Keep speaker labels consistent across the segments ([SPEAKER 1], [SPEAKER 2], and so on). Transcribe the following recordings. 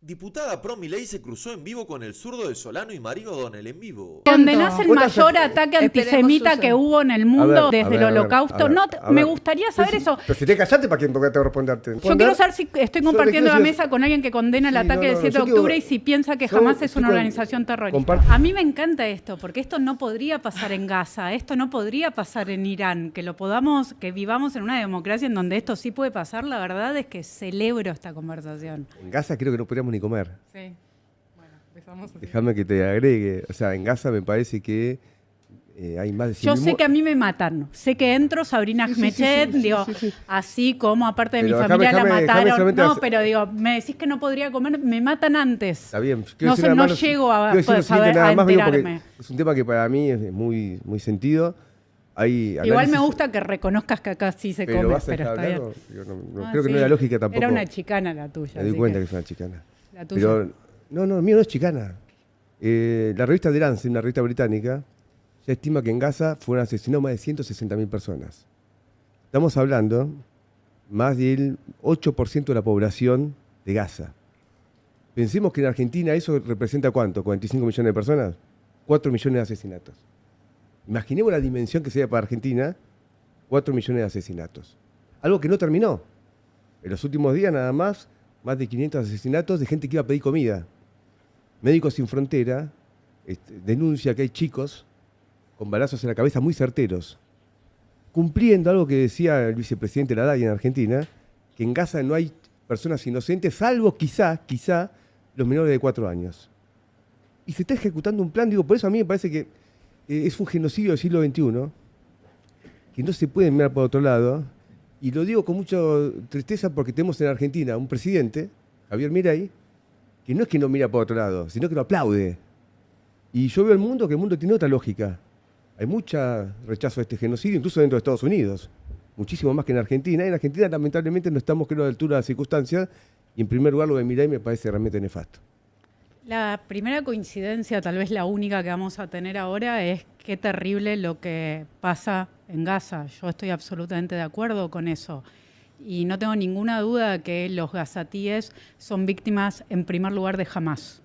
[SPEAKER 1] Diputada pro Milei se cruzó en vivo con el zurdo de Solano y Mario O'Donnell en vivo.
[SPEAKER 2] ¿Condenás el mayor ataque antisemita que hubo en el mundo desde el Holocausto? Me gustaría saber eso.
[SPEAKER 3] Pero si te callaste, ¿para quién? Porque tengo que responderte.
[SPEAKER 2] Yo quiero saber si estoy compartiendo la mesa con alguien que condena el ataque del 7 de octubre y si piensa que Hamás es una organización terrorista. A mí me encanta esto, porque esto no podría pasar en Gaza, esto no podría pasar en Irán, que vivamos en una democracia en donde esto sí puede pasar. La verdad es que celebro esta conversación.
[SPEAKER 3] En Gaza creo que no podríamos ni comer.
[SPEAKER 2] Sí. Bueno, empezamos así.
[SPEAKER 3] Déjame que te agregue. O sea, en Gaza me parece que hay más de 100.000
[SPEAKER 2] Yo sé que a mí me matan. Sé que entro, Sabrina Ahmechet, así como aparte de
[SPEAKER 3] pero
[SPEAKER 2] mi familia la mataron. No,
[SPEAKER 3] hacer...
[SPEAKER 2] pero digo, me decís que no podría comer, me matan antes.
[SPEAKER 3] Está bien.
[SPEAKER 2] No llego a enterarme.
[SPEAKER 3] Es un tema que para mí es muy, muy sentido.
[SPEAKER 2] Igual me gusta que reconozcas que acá sí se come, pero está bien.
[SPEAKER 3] Creo que no era lógica tampoco.
[SPEAKER 2] Era una chicana la tuya.
[SPEAKER 3] Me di cuenta que es una chicana.
[SPEAKER 2] La tuya.
[SPEAKER 3] Pero no, mío no es chicana. La revista The Lancet, una revista británica, ya estima que en Gaza fueron asesinados más de 160.000 personas. Estamos hablando más del 8% de la población de Gaza. Pensemos que en Argentina eso representa ¿cuánto? ¿45 millones de personas? 4 millones de asesinatos. Imaginemos la dimensión que sería para Argentina, 4 millones de asesinatos. Algo que no terminó. En los últimos días nada más de 500 asesinatos de gente que iba a pedir comida. Médicos Sin Frontera denuncia que hay chicos con balazos en la cabeza muy certeros, cumpliendo algo que decía el vicepresidente Laday en Argentina, que en Gaza no hay personas inocentes, salvo quizá los menores de 4 años. Y se está ejecutando un plan, por eso a mí me parece que es un genocidio del siglo XXI, que no se puede mirar por otro lado, y lo digo con mucha tristeza porque tenemos en Argentina un presidente, Javier Milei, que no es que no mira por otro lado, sino que lo aplaude. Y yo veo que el mundo tiene otra lógica. Hay mucho rechazo a este genocidio, incluso dentro de Estados Unidos, muchísimo más que en Argentina. Y en Argentina, lamentablemente, no estamos, creo, a la altura de las circunstancias, y en primer lugar lo de Milei me parece realmente nefasto.
[SPEAKER 2] La primera coincidencia, tal vez la única que vamos a tener ahora, es qué terrible lo que pasa en Gaza. Yo estoy absolutamente de acuerdo con eso. Y no tengo ninguna duda que los gazatíes son víctimas, en primer lugar, de Hamás,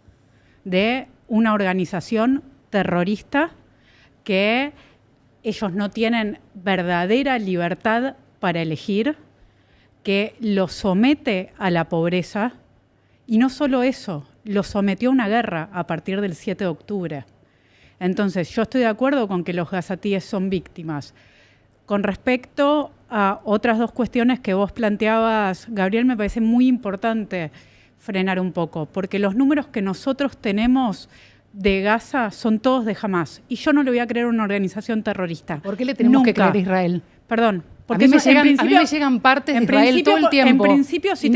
[SPEAKER 2] de una organización terrorista que ellos no tienen verdadera libertad para elegir, que los somete a la pobreza, y no solo eso, los sometió a una guerra a partir del 7 de octubre. Entonces, yo estoy de acuerdo con que los gazatíes son víctimas. Con respecto a otras dos cuestiones que vos planteabas, Gabriel, me parece muy importante frenar un poco, porque los números que nosotros tenemos de Gaza son todos de Hamás, y yo no le voy a creer una organización terrorista.
[SPEAKER 4] ¿Por qué le tenemos que creer a Israel?
[SPEAKER 2] Perdón.
[SPEAKER 4] Porque a mí me llegan partes de Israel todo el tiempo.
[SPEAKER 2] En principio, si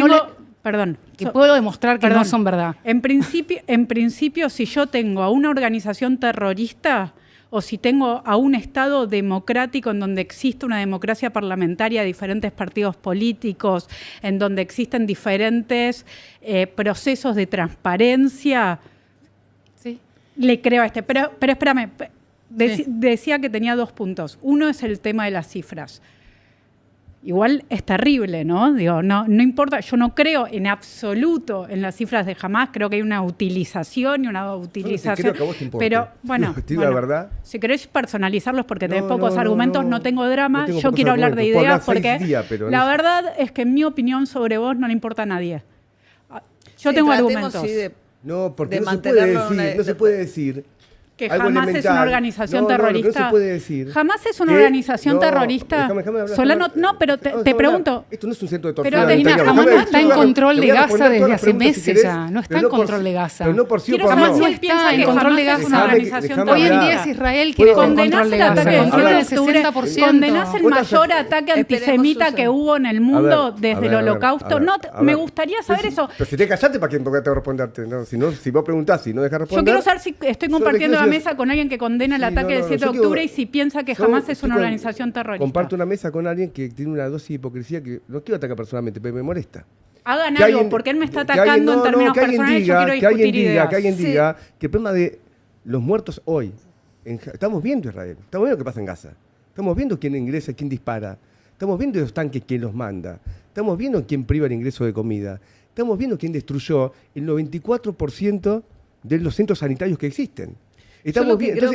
[SPEAKER 4] puedo demostrar que no son verdad.
[SPEAKER 2] En principio, si yo tengo a una organización terrorista o si tengo a un Estado democrático en donde existe una democracia parlamentaria, diferentes partidos políticos, en donde existen diferentes procesos de transparencia, sí, le creo a este. Pero espérame, decía que tenía 2 puntos. Uno es el tema de las cifras. Igual es terrible, ¿no? No importa, yo no creo en absoluto en las cifras de Hamás, creo que hay una utilización y una utilización.
[SPEAKER 3] Creo que a vos te importa.
[SPEAKER 2] Pero bueno,
[SPEAKER 3] la verdad.
[SPEAKER 2] Si querés personalizarlos porque tenés pocos argumentos, no tengo drama, yo quiero hablar de ideas porque la verdad es que en mi opinión sobre vos no le importa a nadie. Yo tengo argumentos.
[SPEAKER 3] Porque no se puede decir
[SPEAKER 2] que Hamás es una organización terrorista.
[SPEAKER 3] No se puede decir.
[SPEAKER 2] Hamás es una organización terrorista. Solano, pero te pregunto.
[SPEAKER 3] Esto no es un centro de tortura.
[SPEAKER 4] Pero Hamás no está en control de Gaza desde hace meses ya. No está en control de Gaza.
[SPEAKER 3] Pero no por sí o por
[SPEAKER 4] Hamás
[SPEAKER 3] no.
[SPEAKER 4] no está en control de Gaza. Hoy en día es Israel quien está en control de Gaza. Controla el 60%.
[SPEAKER 2] ¿Condenás el mayor ataque antisemita que hubo en el mundo desde el Holocausto? Me gustaría saber eso.
[SPEAKER 3] Pero si te callaste, ¿para quién? Porque tengo que responderte. Si vos preguntás, si no dejas responder.
[SPEAKER 2] Yo quiero saber si estoy compartiendo mesa con alguien que condena el ataque del 7 de octubre y si piensa que Hamás es una organización terrorista.
[SPEAKER 3] Comparto una mesa con alguien que tiene una dosis de hipocresía que no quiero atacar personalmente, pero me molesta.
[SPEAKER 2] Hagan algo, porque él me está atacando en términos personales, yo quiero discutir ideas.
[SPEAKER 3] Que alguien diga que el problema de los muertos hoy, estamos viendo Israel, estamos viendo qué pasa en Gaza, estamos viendo quién ingresa, quién dispara, estamos viendo los tanques, quién los manda, estamos viendo quién priva el ingreso de comida. estamos viendo quién destruyó el 94% de los centros sanitarios que existen. Estamos bien.
[SPEAKER 5] Lo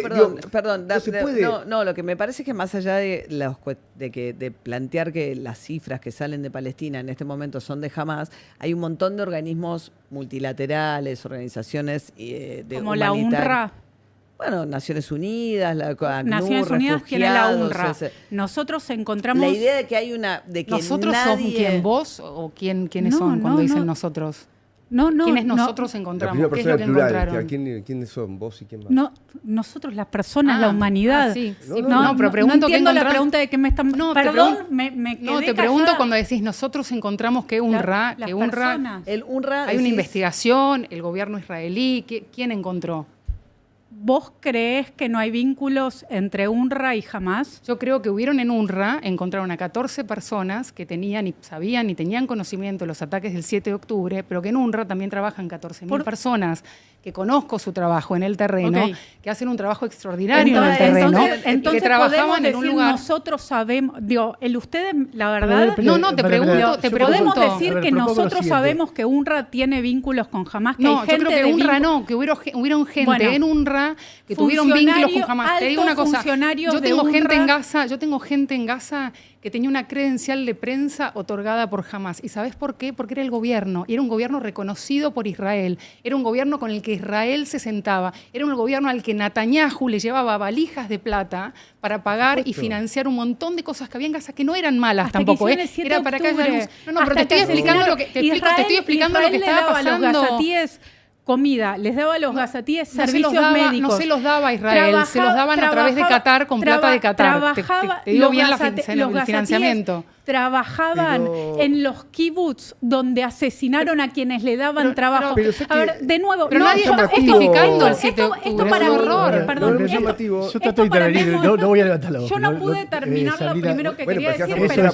[SPEAKER 5] que me parece es que más allá de plantear que las cifras que salen de Palestina en este momento son de Hamás, hay un montón de organismos multilaterales, organizaciones
[SPEAKER 2] como la UNRWA.
[SPEAKER 5] Bueno, Naciones Unidas, la ACNUR,
[SPEAKER 2] Naciones Unidas tiene la UNRWA. Nosotros encontramos...
[SPEAKER 5] La idea de que hay una... de que
[SPEAKER 4] ¿Nosotros somos quién, vos o quiénes son cuando dicen nosotros? ¿Quiénes nosotros encontramos? ¿Qué es lo que encontraron?
[SPEAKER 3] ¿Quiénes son vos y quién más?
[SPEAKER 2] No, nosotros, las personas, la humanidad.
[SPEAKER 4] Sí.
[SPEAKER 2] Pero pregunto no entiendo la pregunta de qué me están... Perdón, me quedé
[SPEAKER 4] No, te pregunto cuando decís nosotros encontramos que UNRWA...
[SPEAKER 5] El UNRWA
[SPEAKER 4] hay una investigación, el gobierno israelí, ¿quién encontró?
[SPEAKER 2] ¿Vos creés que no hay vínculos entre UNRWA y Hamás?
[SPEAKER 4] Yo creo que hubieron en UNRWA, encontraron a 14 personas que tenían y sabían y tenían conocimiento de los ataques del 7 de octubre, pero que en UNRWA también trabajan 14.000 personas que conozco su trabajo en el terreno, que hacen un trabajo extraordinario en el terreno,
[SPEAKER 2] entonces
[SPEAKER 4] que trabajaban en un lugar.
[SPEAKER 2] Nosotros sabemos, ustedes, la verdad...
[SPEAKER 4] te pregunto.
[SPEAKER 2] Podemos decir que nosotros sabemos que UNRWA tiene vínculos con Hamás, que hay gente
[SPEAKER 4] yo creo que UNRWA no, que hubieron gente en UNRWA que tuvieron vínculos con Hamás. Te digo una cosa, yo tengo gente en Gaza que tenía una credencial de prensa otorgada por Hamás. ¿Y sabés por qué? Porque era el gobierno, y era un gobierno reconocido por Israel, era un gobierno con el que Israel se sentaba, era un gobierno al que Netanyahu le llevaba valijas de plata para pagar y financiar un montón de cosas que había en Gaza que no eran malas tampoco. Era para que haya luz. Pero te estoy explicando lo que estaba pasando.
[SPEAKER 2] Comida, les daba a los gazatíes servicios médicos.
[SPEAKER 4] No se los daba a Israel, se los daban a través de Qatar con plata de Qatar. Te digo bien el financiamiento.
[SPEAKER 2] Trabajaban en los kibbutz donde asesinaron a quienes le daban trabajo. A ver, de nuevo,
[SPEAKER 4] nadie está justificando el 7 de octubre.
[SPEAKER 2] Esto para horror. Perdón,
[SPEAKER 3] yo
[SPEAKER 6] trato de intervenir, no voy a levantar la voz.
[SPEAKER 2] Yo no pude terminar lo primero que quería decir,
[SPEAKER 6] pero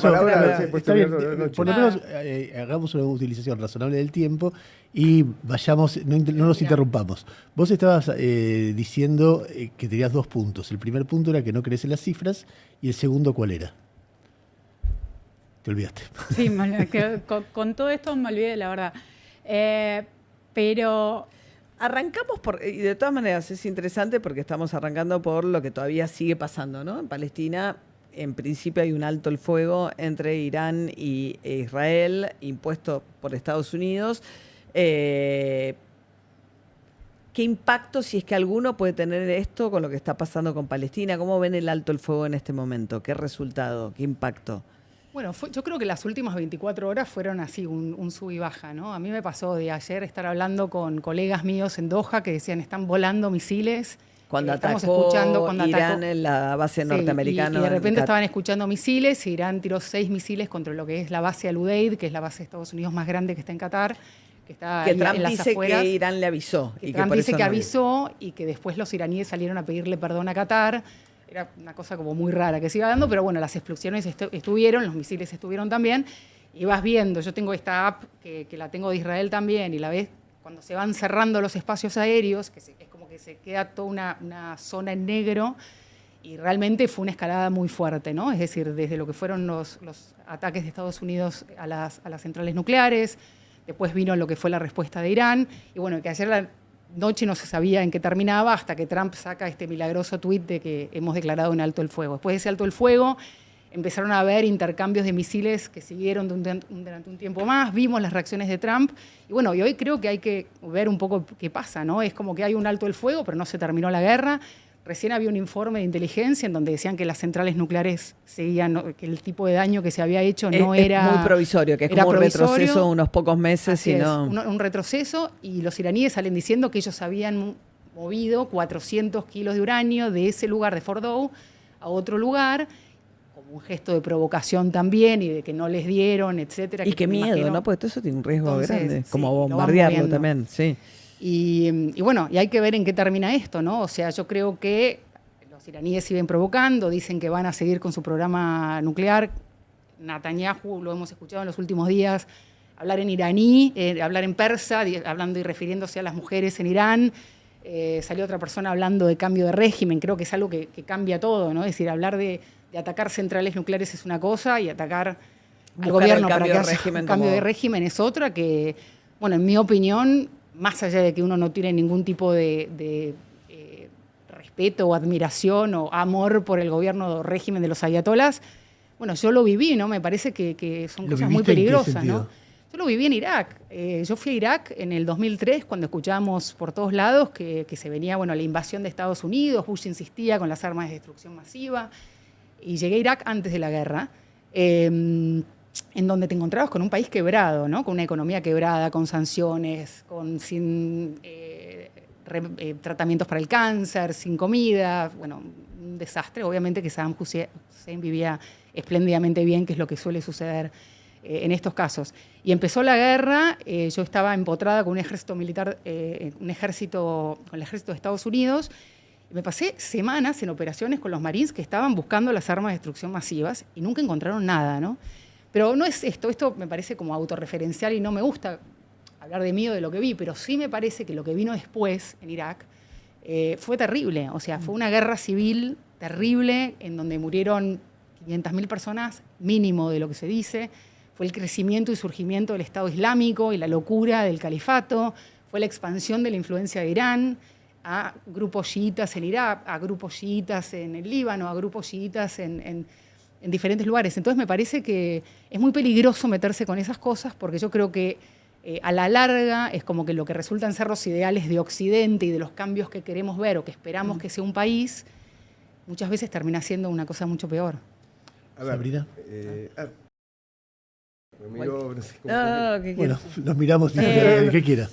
[SPEAKER 6] por lo menos hagamos una utilización razonable del tiempo y vayamos, no nos interrumpamos. Vos estabas diciendo que tenías 2 puntos. El primer punto era que no crees en las cifras y el segundo, ¿cuál era? Te olvidaste.
[SPEAKER 2] Sí, con todo esto me olvidé, la verdad. Pero...
[SPEAKER 5] Arrancamos y de todas maneras es interesante porque estamos arrancando por lo que todavía sigue pasando, ¿no? En Palestina, en principio hay un alto el fuego entre Irán e Israel, impuesto por Estados Unidos. ¿Qué impacto, si es que alguno, puede tener esto con lo que está pasando con Palestina? ¿Cómo ven el alto el fuego en este momento? ¿Qué resultado? ¿Qué impacto?
[SPEAKER 4] Bueno, yo creo que las últimas 24 horas fueron así, un sub y baja, ¿no? A mí me pasó de ayer estar hablando con colegas míos en Doha que decían, están volando misiles.
[SPEAKER 5] Cuando atacó Irán en la base norteamericana.
[SPEAKER 4] Y de repente estaban escuchando misiles, y Irán tiró 6 misiles contra lo que es la base Al-Udeid, que es la base de Estados Unidos más grande que está en Qatar. Que
[SPEAKER 5] Trump dice que Irán le avisó.
[SPEAKER 4] Trump dice que avisó y que después los iraníes salieron a pedirle perdón a Qatar. Era una cosa como muy rara que se iba dando, pero bueno, las explosiones estuvieron, los misiles estuvieron también, y vas viendo, yo tengo esta app que la tengo de Israel también, y la ves cuando se van cerrando los espacios aéreos, que es como que se queda toda una zona en negro, y realmente fue una escalada muy fuerte, ¿no? Es decir, desde lo que fueron los ataques de Estados Unidos a las centrales nucleares, después vino lo que fue la respuesta de Irán, y bueno, que ayer la noche no se sabía en qué terminaba hasta que Trump saca este milagroso tuit de que hemos declarado un alto el fuego. Después de ese alto el fuego empezaron a haber intercambios de misiles que siguieron durante un tiempo más, vimos las reacciones de Trump y bueno, y hoy creo que hay que ver un poco qué pasa, ¿no? Es como que hay un alto el fuego, pero no se terminó la guerra. Recién había un informe de inteligencia en donde decían que las centrales nucleares seguían, que el tipo de daño que se había hecho era
[SPEAKER 5] muy provisorio, que es como un retroceso unos pocos meses.
[SPEAKER 4] Un retroceso, y los iraníes salen diciendo que ellos habían movido 400 kilos de uranio de ese lugar de Fordow a otro lugar, como un gesto de provocación también y de que no les dieron, etcétera.
[SPEAKER 5] Y qué miedo, ¿no? Porque todo eso tiene un riesgo grande, como bombardearlo también, sí.
[SPEAKER 4] Y bueno, y hay que ver en qué termina esto, ¿no? O sea, yo creo que los iraníes siguen provocando, dicen que van a seguir con su programa nuclear. Netanyahu, lo hemos escuchado en los últimos días, hablar en iraní, hablar en persa, hablando y refiriéndose a las mujeres en Irán. Salió otra persona hablando de cambio de régimen, creo que es algo que cambia todo, ¿no? Es decir, hablar de atacar centrales nucleares es una cosa y atacar al gobierno para que haga un cambio de régimen es otra, que bueno, en mi opinión, más allá de que uno no tiene ningún tipo de respeto o admiración o amor por el gobierno o régimen de los ayatolás, bueno, yo lo viví, ¿no? Me parece que son cosas muy peligrosas, ¿no? Yo lo viví en Irak. Yo fui a Irak en el 2003 cuando escuchábamos por todos lados que se venía, bueno, la invasión de Estados Unidos, Bush insistía con las armas de destrucción masiva, y llegué a Irak antes de la guerra, en donde te encontrabas con un país quebrado, ¿no? Con una economía quebrada, con sanciones, sin tratamientos para el cáncer, sin comida, bueno, un desastre. Obviamente que Saddam Hussein vivía espléndidamente bien, que es lo que suele suceder en estos casos. Y empezó la guerra, yo estaba empotrada con un ejército militar, con el ejército de Estados Unidos, y me pasé semanas en operaciones con los Marines que estaban buscando las armas de destrucción masivas y nunca encontraron nada, ¿no? Pero no es esto me parece como autorreferencial y no me gusta hablar de mí o de lo que vi, pero sí me parece que lo que vino después en Irak fue terrible. O sea, fue una guerra civil terrible en donde murieron 500.000 personas, mínimo de lo que se dice. Fue el crecimiento y surgimiento del Estado Islámico y la locura del califato. Fue la expansión de la influencia de Irán a grupos chiitas en Irak, a grupos chiitas en el Líbano, a grupos chiitas en diferentes lugares. Entonces me parece que es muy peligroso meterse con esas cosas porque yo creo que a la larga es como que lo que resultan ser los ideales de Occidente y de los cambios que queremos ver o que esperamos que sea un país, muchas veces termina siendo una cosa mucho peor.
[SPEAKER 3] A ver,
[SPEAKER 6] Sabrina.
[SPEAKER 3] Me miro, no sé cómo
[SPEAKER 6] Bueno, nos miramos ¿qué quiera?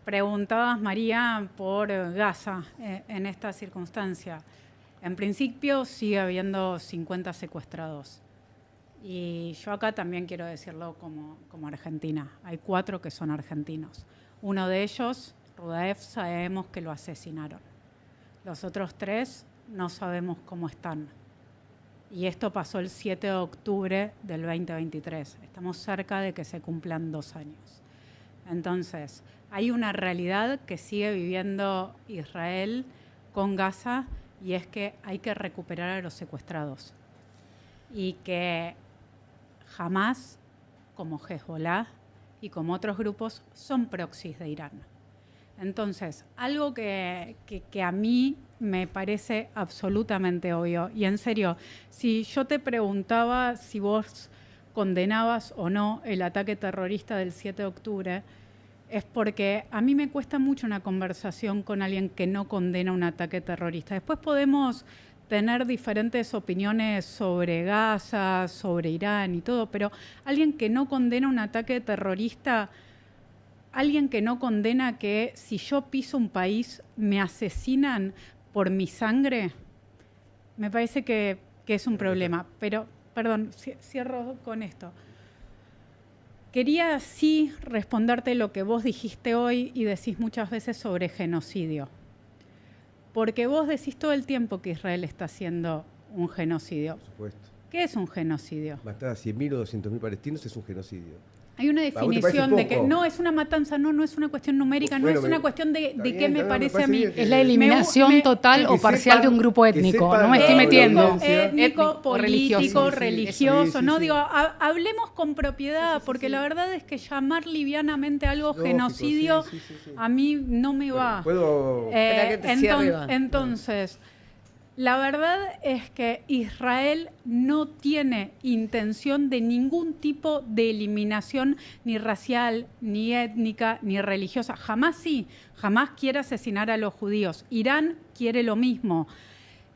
[SPEAKER 2] Preguntabas, María, por Gaza en esta circunstancia. En principio sigue habiendo 50 secuestrados. Y yo acá también quiero decirlo como argentina. Hay 4 que son argentinos. Uno de ellos, Rudaev, sabemos que lo asesinaron. Los otros 3 no sabemos cómo están. Y esto pasó el 7 de octubre del 2023. Estamos cerca de que se cumplan 2 años. Entonces, hay una realidad que sigue viviendo Israel con Gaza, y es que hay que recuperar a los secuestrados. Y que Hamás, como Hezbollah y como otros grupos, son proxies de Irán. Entonces, algo que a mí me parece absolutamente obvio, y en serio, si yo te preguntaba si vos condenabas o no el ataque terrorista del 7 de octubre, es porque a mí me cuesta mucho una conversación con alguien que no condena un ataque terrorista. Después podemos tener diferentes opiniones sobre Gaza, sobre Irán y todo, pero alguien que no condena un ataque terrorista, alguien que no condena que si yo piso un país me asesinan por mi sangre, me parece que es un problema. Pero, perdón, cierro con esto. Quería sí responderte lo que vos dijiste hoy y decís muchas veces sobre genocidio. Porque vos decís todo el tiempo que Israel está haciendo un genocidio.
[SPEAKER 3] Por supuesto.
[SPEAKER 2] ¿Qué es un genocidio?
[SPEAKER 3] Matar a 100.000 o 200.000 palestinos es un genocidio.
[SPEAKER 2] Hay una definición de que no es una matanza, no es una cuestión numérica, no es una cuestión de qué me parece a mí.
[SPEAKER 4] Es la eliminación total o parcial de un grupo étnico. No me estoy metiendo.
[SPEAKER 2] Étnico, político, religioso. No, digo, hablemos con propiedad, porque la verdad es que llamar livianamente algo genocidio a mí no me va. Entonces, la verdad es que Israel no tiene intención de ningún tipo de eliminación ni racial, ni étnica, ni religiosa. Jamás quiere asesinar a los judíos. Irán quiere lo mismo.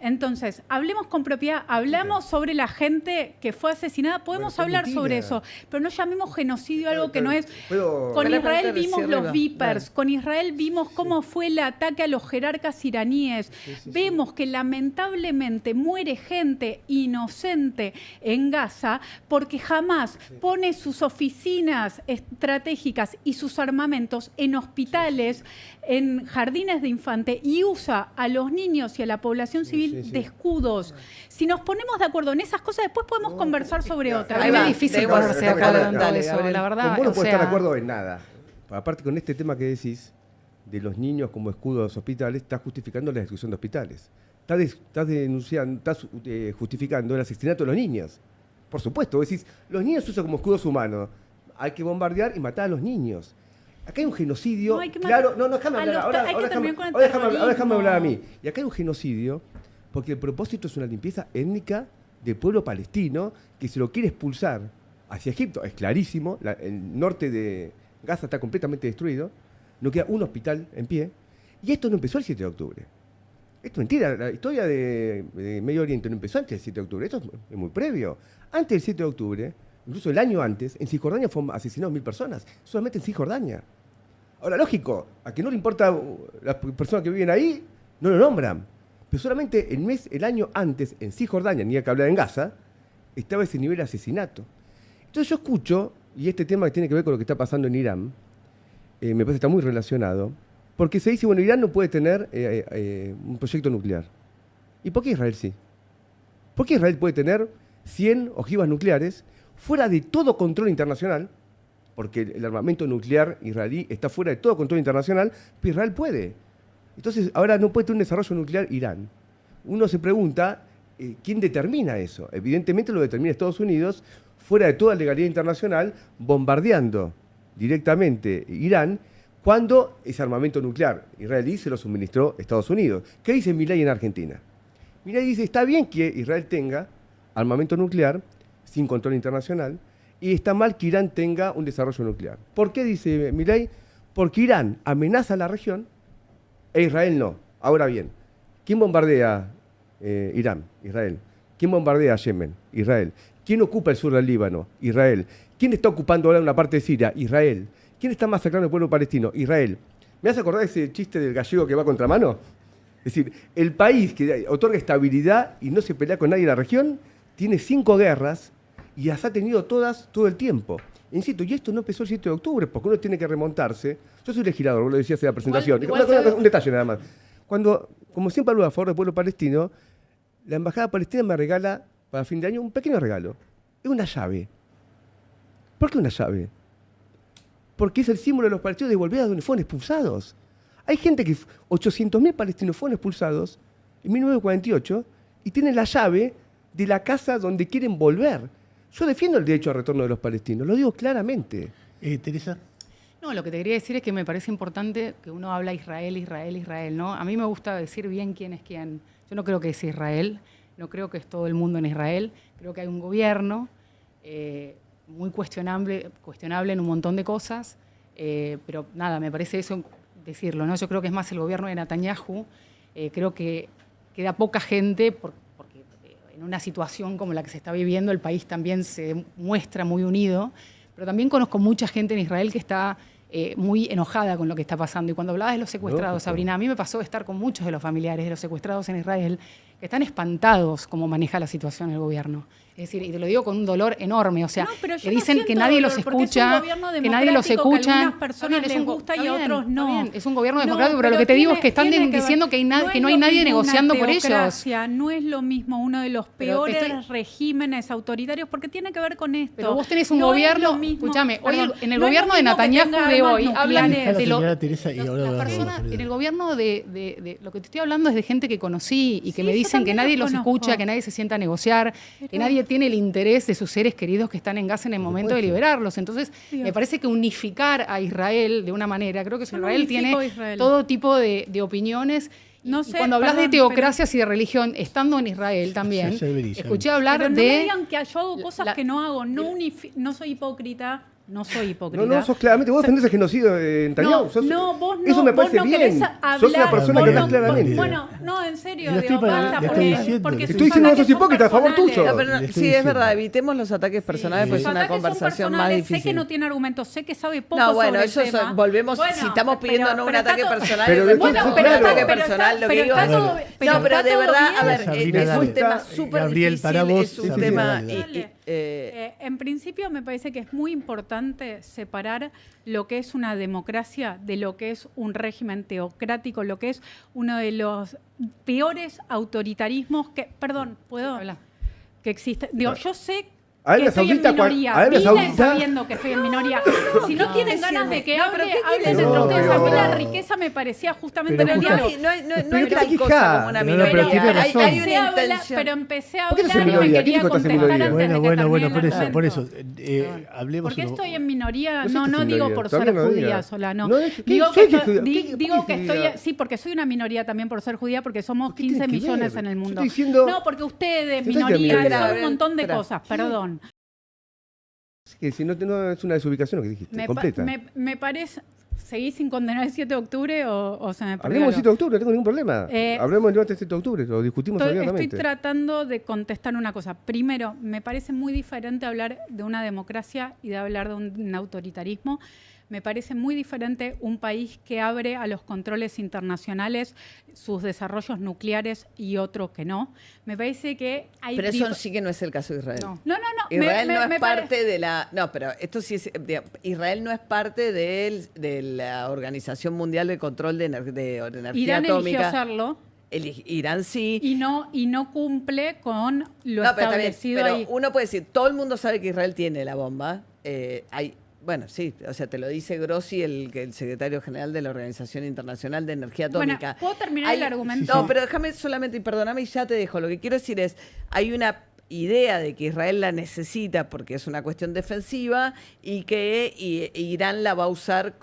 [SPEAKER 2] Entonces, hablemos con propiedad, hablamos sobre la gente que fue asesinada, podemos hablar sobre eso, pero no llamemos genocidio algo que no es. Con Israel vimos los Vipers, con Israel vimos cómo fue el ataque a los jerarcas iraníes, vemos que lamentablemente muere gente inocente en Gaza porque Hamás pone sus oficinas estratégicas y sus armamentos en hospitales, en jardines de infantes y usa a los niños y a la población civil de escudos. Si nos ponemos de acuerdo en esas cosas, después podemos conversar sobre otras.
[SPEAKER 4] Ahí va difícil ponerse de acuerdo en todo eso, la verdad.
[SPEAKER 3] Vos no podés estar de acuerdo en nada. Aparte, con este tema que decís, de los niños como escudo de los hospitales, estás justificando la destrucción de hospitales. Estás denunciando, estás justificando el asesinato de los niños. Por supuesto, vos decís, los niños se usan como escudos humanos. Hay que bombardear y matar a los niños. Acá hay un genocidio,
[SPEAKER 2] No, hay que
[SPEAKER 3] claro, no, déjame hablar, ahora
[SPEAKER 2] hay que
[SPEAKER 3] déjame,
[SPEAKER 2] terminar con el
[SPEAKER 3] ahora déjame hablar a mí.
[SPEAKER 2] terrorismo.
[SPEAKER 3] Y acá hay un genocidio, porque el propósito es una limpieza étnica del pueblo palestino que se lo quiere expulsar hacia Egipto, es clarísimo, el norte de Gaza está completamente destruido, no queda un hospital en pie, y esto no empezó el 7 de octubre. Esto es mentira, la historia de Medio Oriente no empezó antes del 7 de octubre, esto es muy previo. Antes del 7 de octubre, incluso el año antes, en Cisjordania fueron asesinados 1000 personas, solamente en Cisjordania. Ahora, lógico, a que no le importa las personas que viven ahí, no lo nombran. Pero solamente el año antes, en Cisjordania, ni hay que hablar en Gaza, estaba ese nivel de asesinato. Entonces yo escucho, y este tema que tiene que ver con lo que está pasando en Irán, me parece que está muy relacionado, porque se dice, bueno, Irán no puede tener un proyecto nuclear. ¿Y por qué Israel sí? ¿Por qué Israel puede tener 100 ojivas nucleares fuera de todo control internacional? Porque el armamento nuclear israelí está fuera de todo control internacional, pero Israel puede. Entonces, ahora no puede tener un desarrollo nuclear Irán. Uno se pregunta, ¿quién determina eso? Evidentemente lo determina Estados Unidos, fuera de toda legalidad internacional, bombardeando directamente Irán, cuando ese armamento nuclear israelí se lo suministró Estados Unidos. ¿Qué dice Milei en Argentina? Milei dice, está bien que Israel tenga armamento nuclear sin control internacional, y está mal que Irán tenga un desarrollo nuclear. ¿Por qué dice Milei? Porque Irán amenaza a la región e Israel no. Ahora bien, ¿quién bombardea Irán? Israel. ¿Quién bombardea Yemen? Israel. ¿Quién ocupa el sur del Líbano? Israel. ¿Quién está ocupando ahora una parte de Siria? Israel. ¿Quién está masacrando al pueblo palestino? Israel. ¿Me hace acordar ese chiste del gallego que va contra mano? Es decir, el país que otorga estabilidad y no se pelea con nadie en la región, tiene 5 guerras y las ha tenido todas todo el tiempo. Insisto, y esto no empezó el 7 de octubre, porque uno tiene que remontarse. Yo soy legislador, vos lo decías en la presentación. Un detalle nada más. Cuando, como siempre hablo a favor del pueblo palestino, la Embajada Palestina me regala para fin de año un pequeño regalo. Es una llave. ¿Por qué una llave? Porque es el símbolo de los palestinos de volver a donde fueron expulsados. Hay gente que 800.000 palestinos fueron expulsados en 1948 y tienen la llave de la casa donde quieren volver. Yo defiendo el derecho al retorno de los palestinos, lo digo claramente.
[SPEAKER 6] Teresa.
[SPEAKER 4] No, lo que te quería decir es que me parece importante que uno habla Israel, Israel, Israel, ¿no? A mí me gusta decir bien quién es quién. Yo no creo que es Israel, no creo que es todo el mundo en Israel. Creo que hay un gobierno muy cuestionable en un montón de cosas, pero nada, me parece eso decirlo, ¿no? Yo creo que es más el gobierno de Netanyahu. Creo que queda poca gente porque en una situación como la que se está viviendo, el país también se muestra muy unido, pero también conozco mucha gente en Israel que está muy enojada con lo que está pasando. Y cuando hablabas de los secuestrados, Sabrina, a mí me pasó estar con muchos de los familiares de los secuestrados en Israel que están espantados cómo maneja la situación el gobierno. Es decir, y te lo digo con un dolor enorme, o sea, que dicen que nadie los escucha, que nadie los escucha.
[SPEAKER 2] Que a algunas personas les gusta y a otros no.
[SPEAKER 4] Es un gobierno democrático, pero lo que te digo es que están diciendo que no hay nadie negociando por ellos.
[SPEAKER 2] No es lo mismo uno de los peores regímenes autoritarios, porque tiene que ver con esto.
[SPEAKER 4] Pero vos tenés un gobierno, escúchame, hoy en el gobierno de Netanyahu de hoy hablan de en el gobierno de lo que te estoy hablando es de gente que conocí y que me dicen que nadie los escucha, que nadie se sienta a negociar, que nadie tiene el interés de sus seres queridos que están en Gaza en el momento de liberarlos. Entonces, me parece que unificar a Israel de una manera, creo que Israel tiene todo tipo de opiniones. No sé, cuando hablas de teocracias y de religión, estando en Israel también, escuché hablar
[SPEAKER 2] pero no
[SPEAKER 4] de...
[SPEAKER 2] me digan que yo hago cosas que no hago, no soy hipócrita. No soy hipócrita.
[SPEAKER 3] No, sos claramente. Vos defendés el genocidio de Netanyahu.
[SPEAKER 2] Vos no.
[SPEAKER 3] Eso me parece bien. Sos una persona que hablas claramente.
[SPEAKER 2] Bueno, no, en serio.
[SPEAKER 3] Porque estoy diciendo que sos hipócrita a favor tuyo.
[SPEAKER 5] Sí, es verdad. Evitemos los ataques personales, pues es una conversación más difícil.
[SPEAKER 2] Sé que no tiene argumentos, sé que sabe poco.
[SPEAKER 5] No, bueno,
[SPEAKER 2] eso
[SPEAKER 5] volvemos. Si estamos pidiendo no un ataque personal,
[SPEAKER 3] pero
[SPEAKER 5] un ataque personal, lo que digo es. No, pero de verdad, a ver, es un tema súper difícil. Es un tema.
[SPEAKER 2] En principio me parece que es muy importante separar lo que es una democracia de lo que es un régimen teocrático, lo que es uno de los peores autoritarismos que, perdón, ¿puedo hablar? Que existe. Digo, yo sé que estoy en minoría. Viven sabiendo que estoy en minoría. Si no tienen ganas de que hablen entre ustedes. A mí la riqueza me parecía justamente en el diálogo.
[SPEAKER 5] No hay tal cosa como una minoría. Hay una intención.
[SPEAKER 2] Pero empecé a hablar y me quería contestar antes de que
[SPEAKER 6] bueno, por eso. Hablemos.
[SPEAKER 2] ¿Por qué estoy en minoría? No digo por ser judía sola, no. Digo que estoy... Sí, porque soy una minoría también por ser judía, porque somos 15 millones en el mundo. No, porque ustedes, minoría, son un montón de cosas, perdón.
[SPEAKER 3] Que si no es una desubicación lo que dijiste, completa.
[SPEAKER 2] Me parece... ¿Seguís sin condenar el 7 de octubre o se me perdió?
[SPEAKER 3] Hablemos del 7 de octubre, no tengo ningún problema. Hablemos del debate del 7 de octubre, lo discutimos abiertamente.
[SPEAKER 2] Estoy tratando de contestar una cosa. Primero, me parece muy diferente hablar de una democracia y de hablar de un autoritarismo. Me parece muy diferente un país que abre a los controles internacionales sus desarrollos nucleares y otro que no. Me parece que hay...
[SPEAKER 5] Pero eso sí que no es el caso de Israel.
[SPEAKER 2] No.
[SPEAKER 5] Israel no es parte de la... No, pero esto sí es... Israel no es parte de la Organización Mundial de Control de Energía
[SPEAKER 2] Irán
[SPEAKER 5] Atómica.
[SPEAKER 2] Eligió hacerlo.
[SPEAKER 5] Irán sí.
[SPEAKER 2] Y no cumple con lo establecido
[SPEAKER 5] pero
[SPEAKER 2] ahí.
[SPEAKER 5] Uno puede decir, todo el mundo sabe que Israel tiene la bomba. Bueno, sí, o sea, te lo dice Grossi, el secretario general de la Organización Internacional de Energía Atómica.
[SPEAKER 2] Bueno, ¿puedo terminar el argumento?
[SPEAKER 5] No, pero déjame solamente, y perdóname y ya te dejo. Lo que quiero decir es, hay una idea de que Israel la necesita porque es una cuestión defensiva y que Irán la va a usar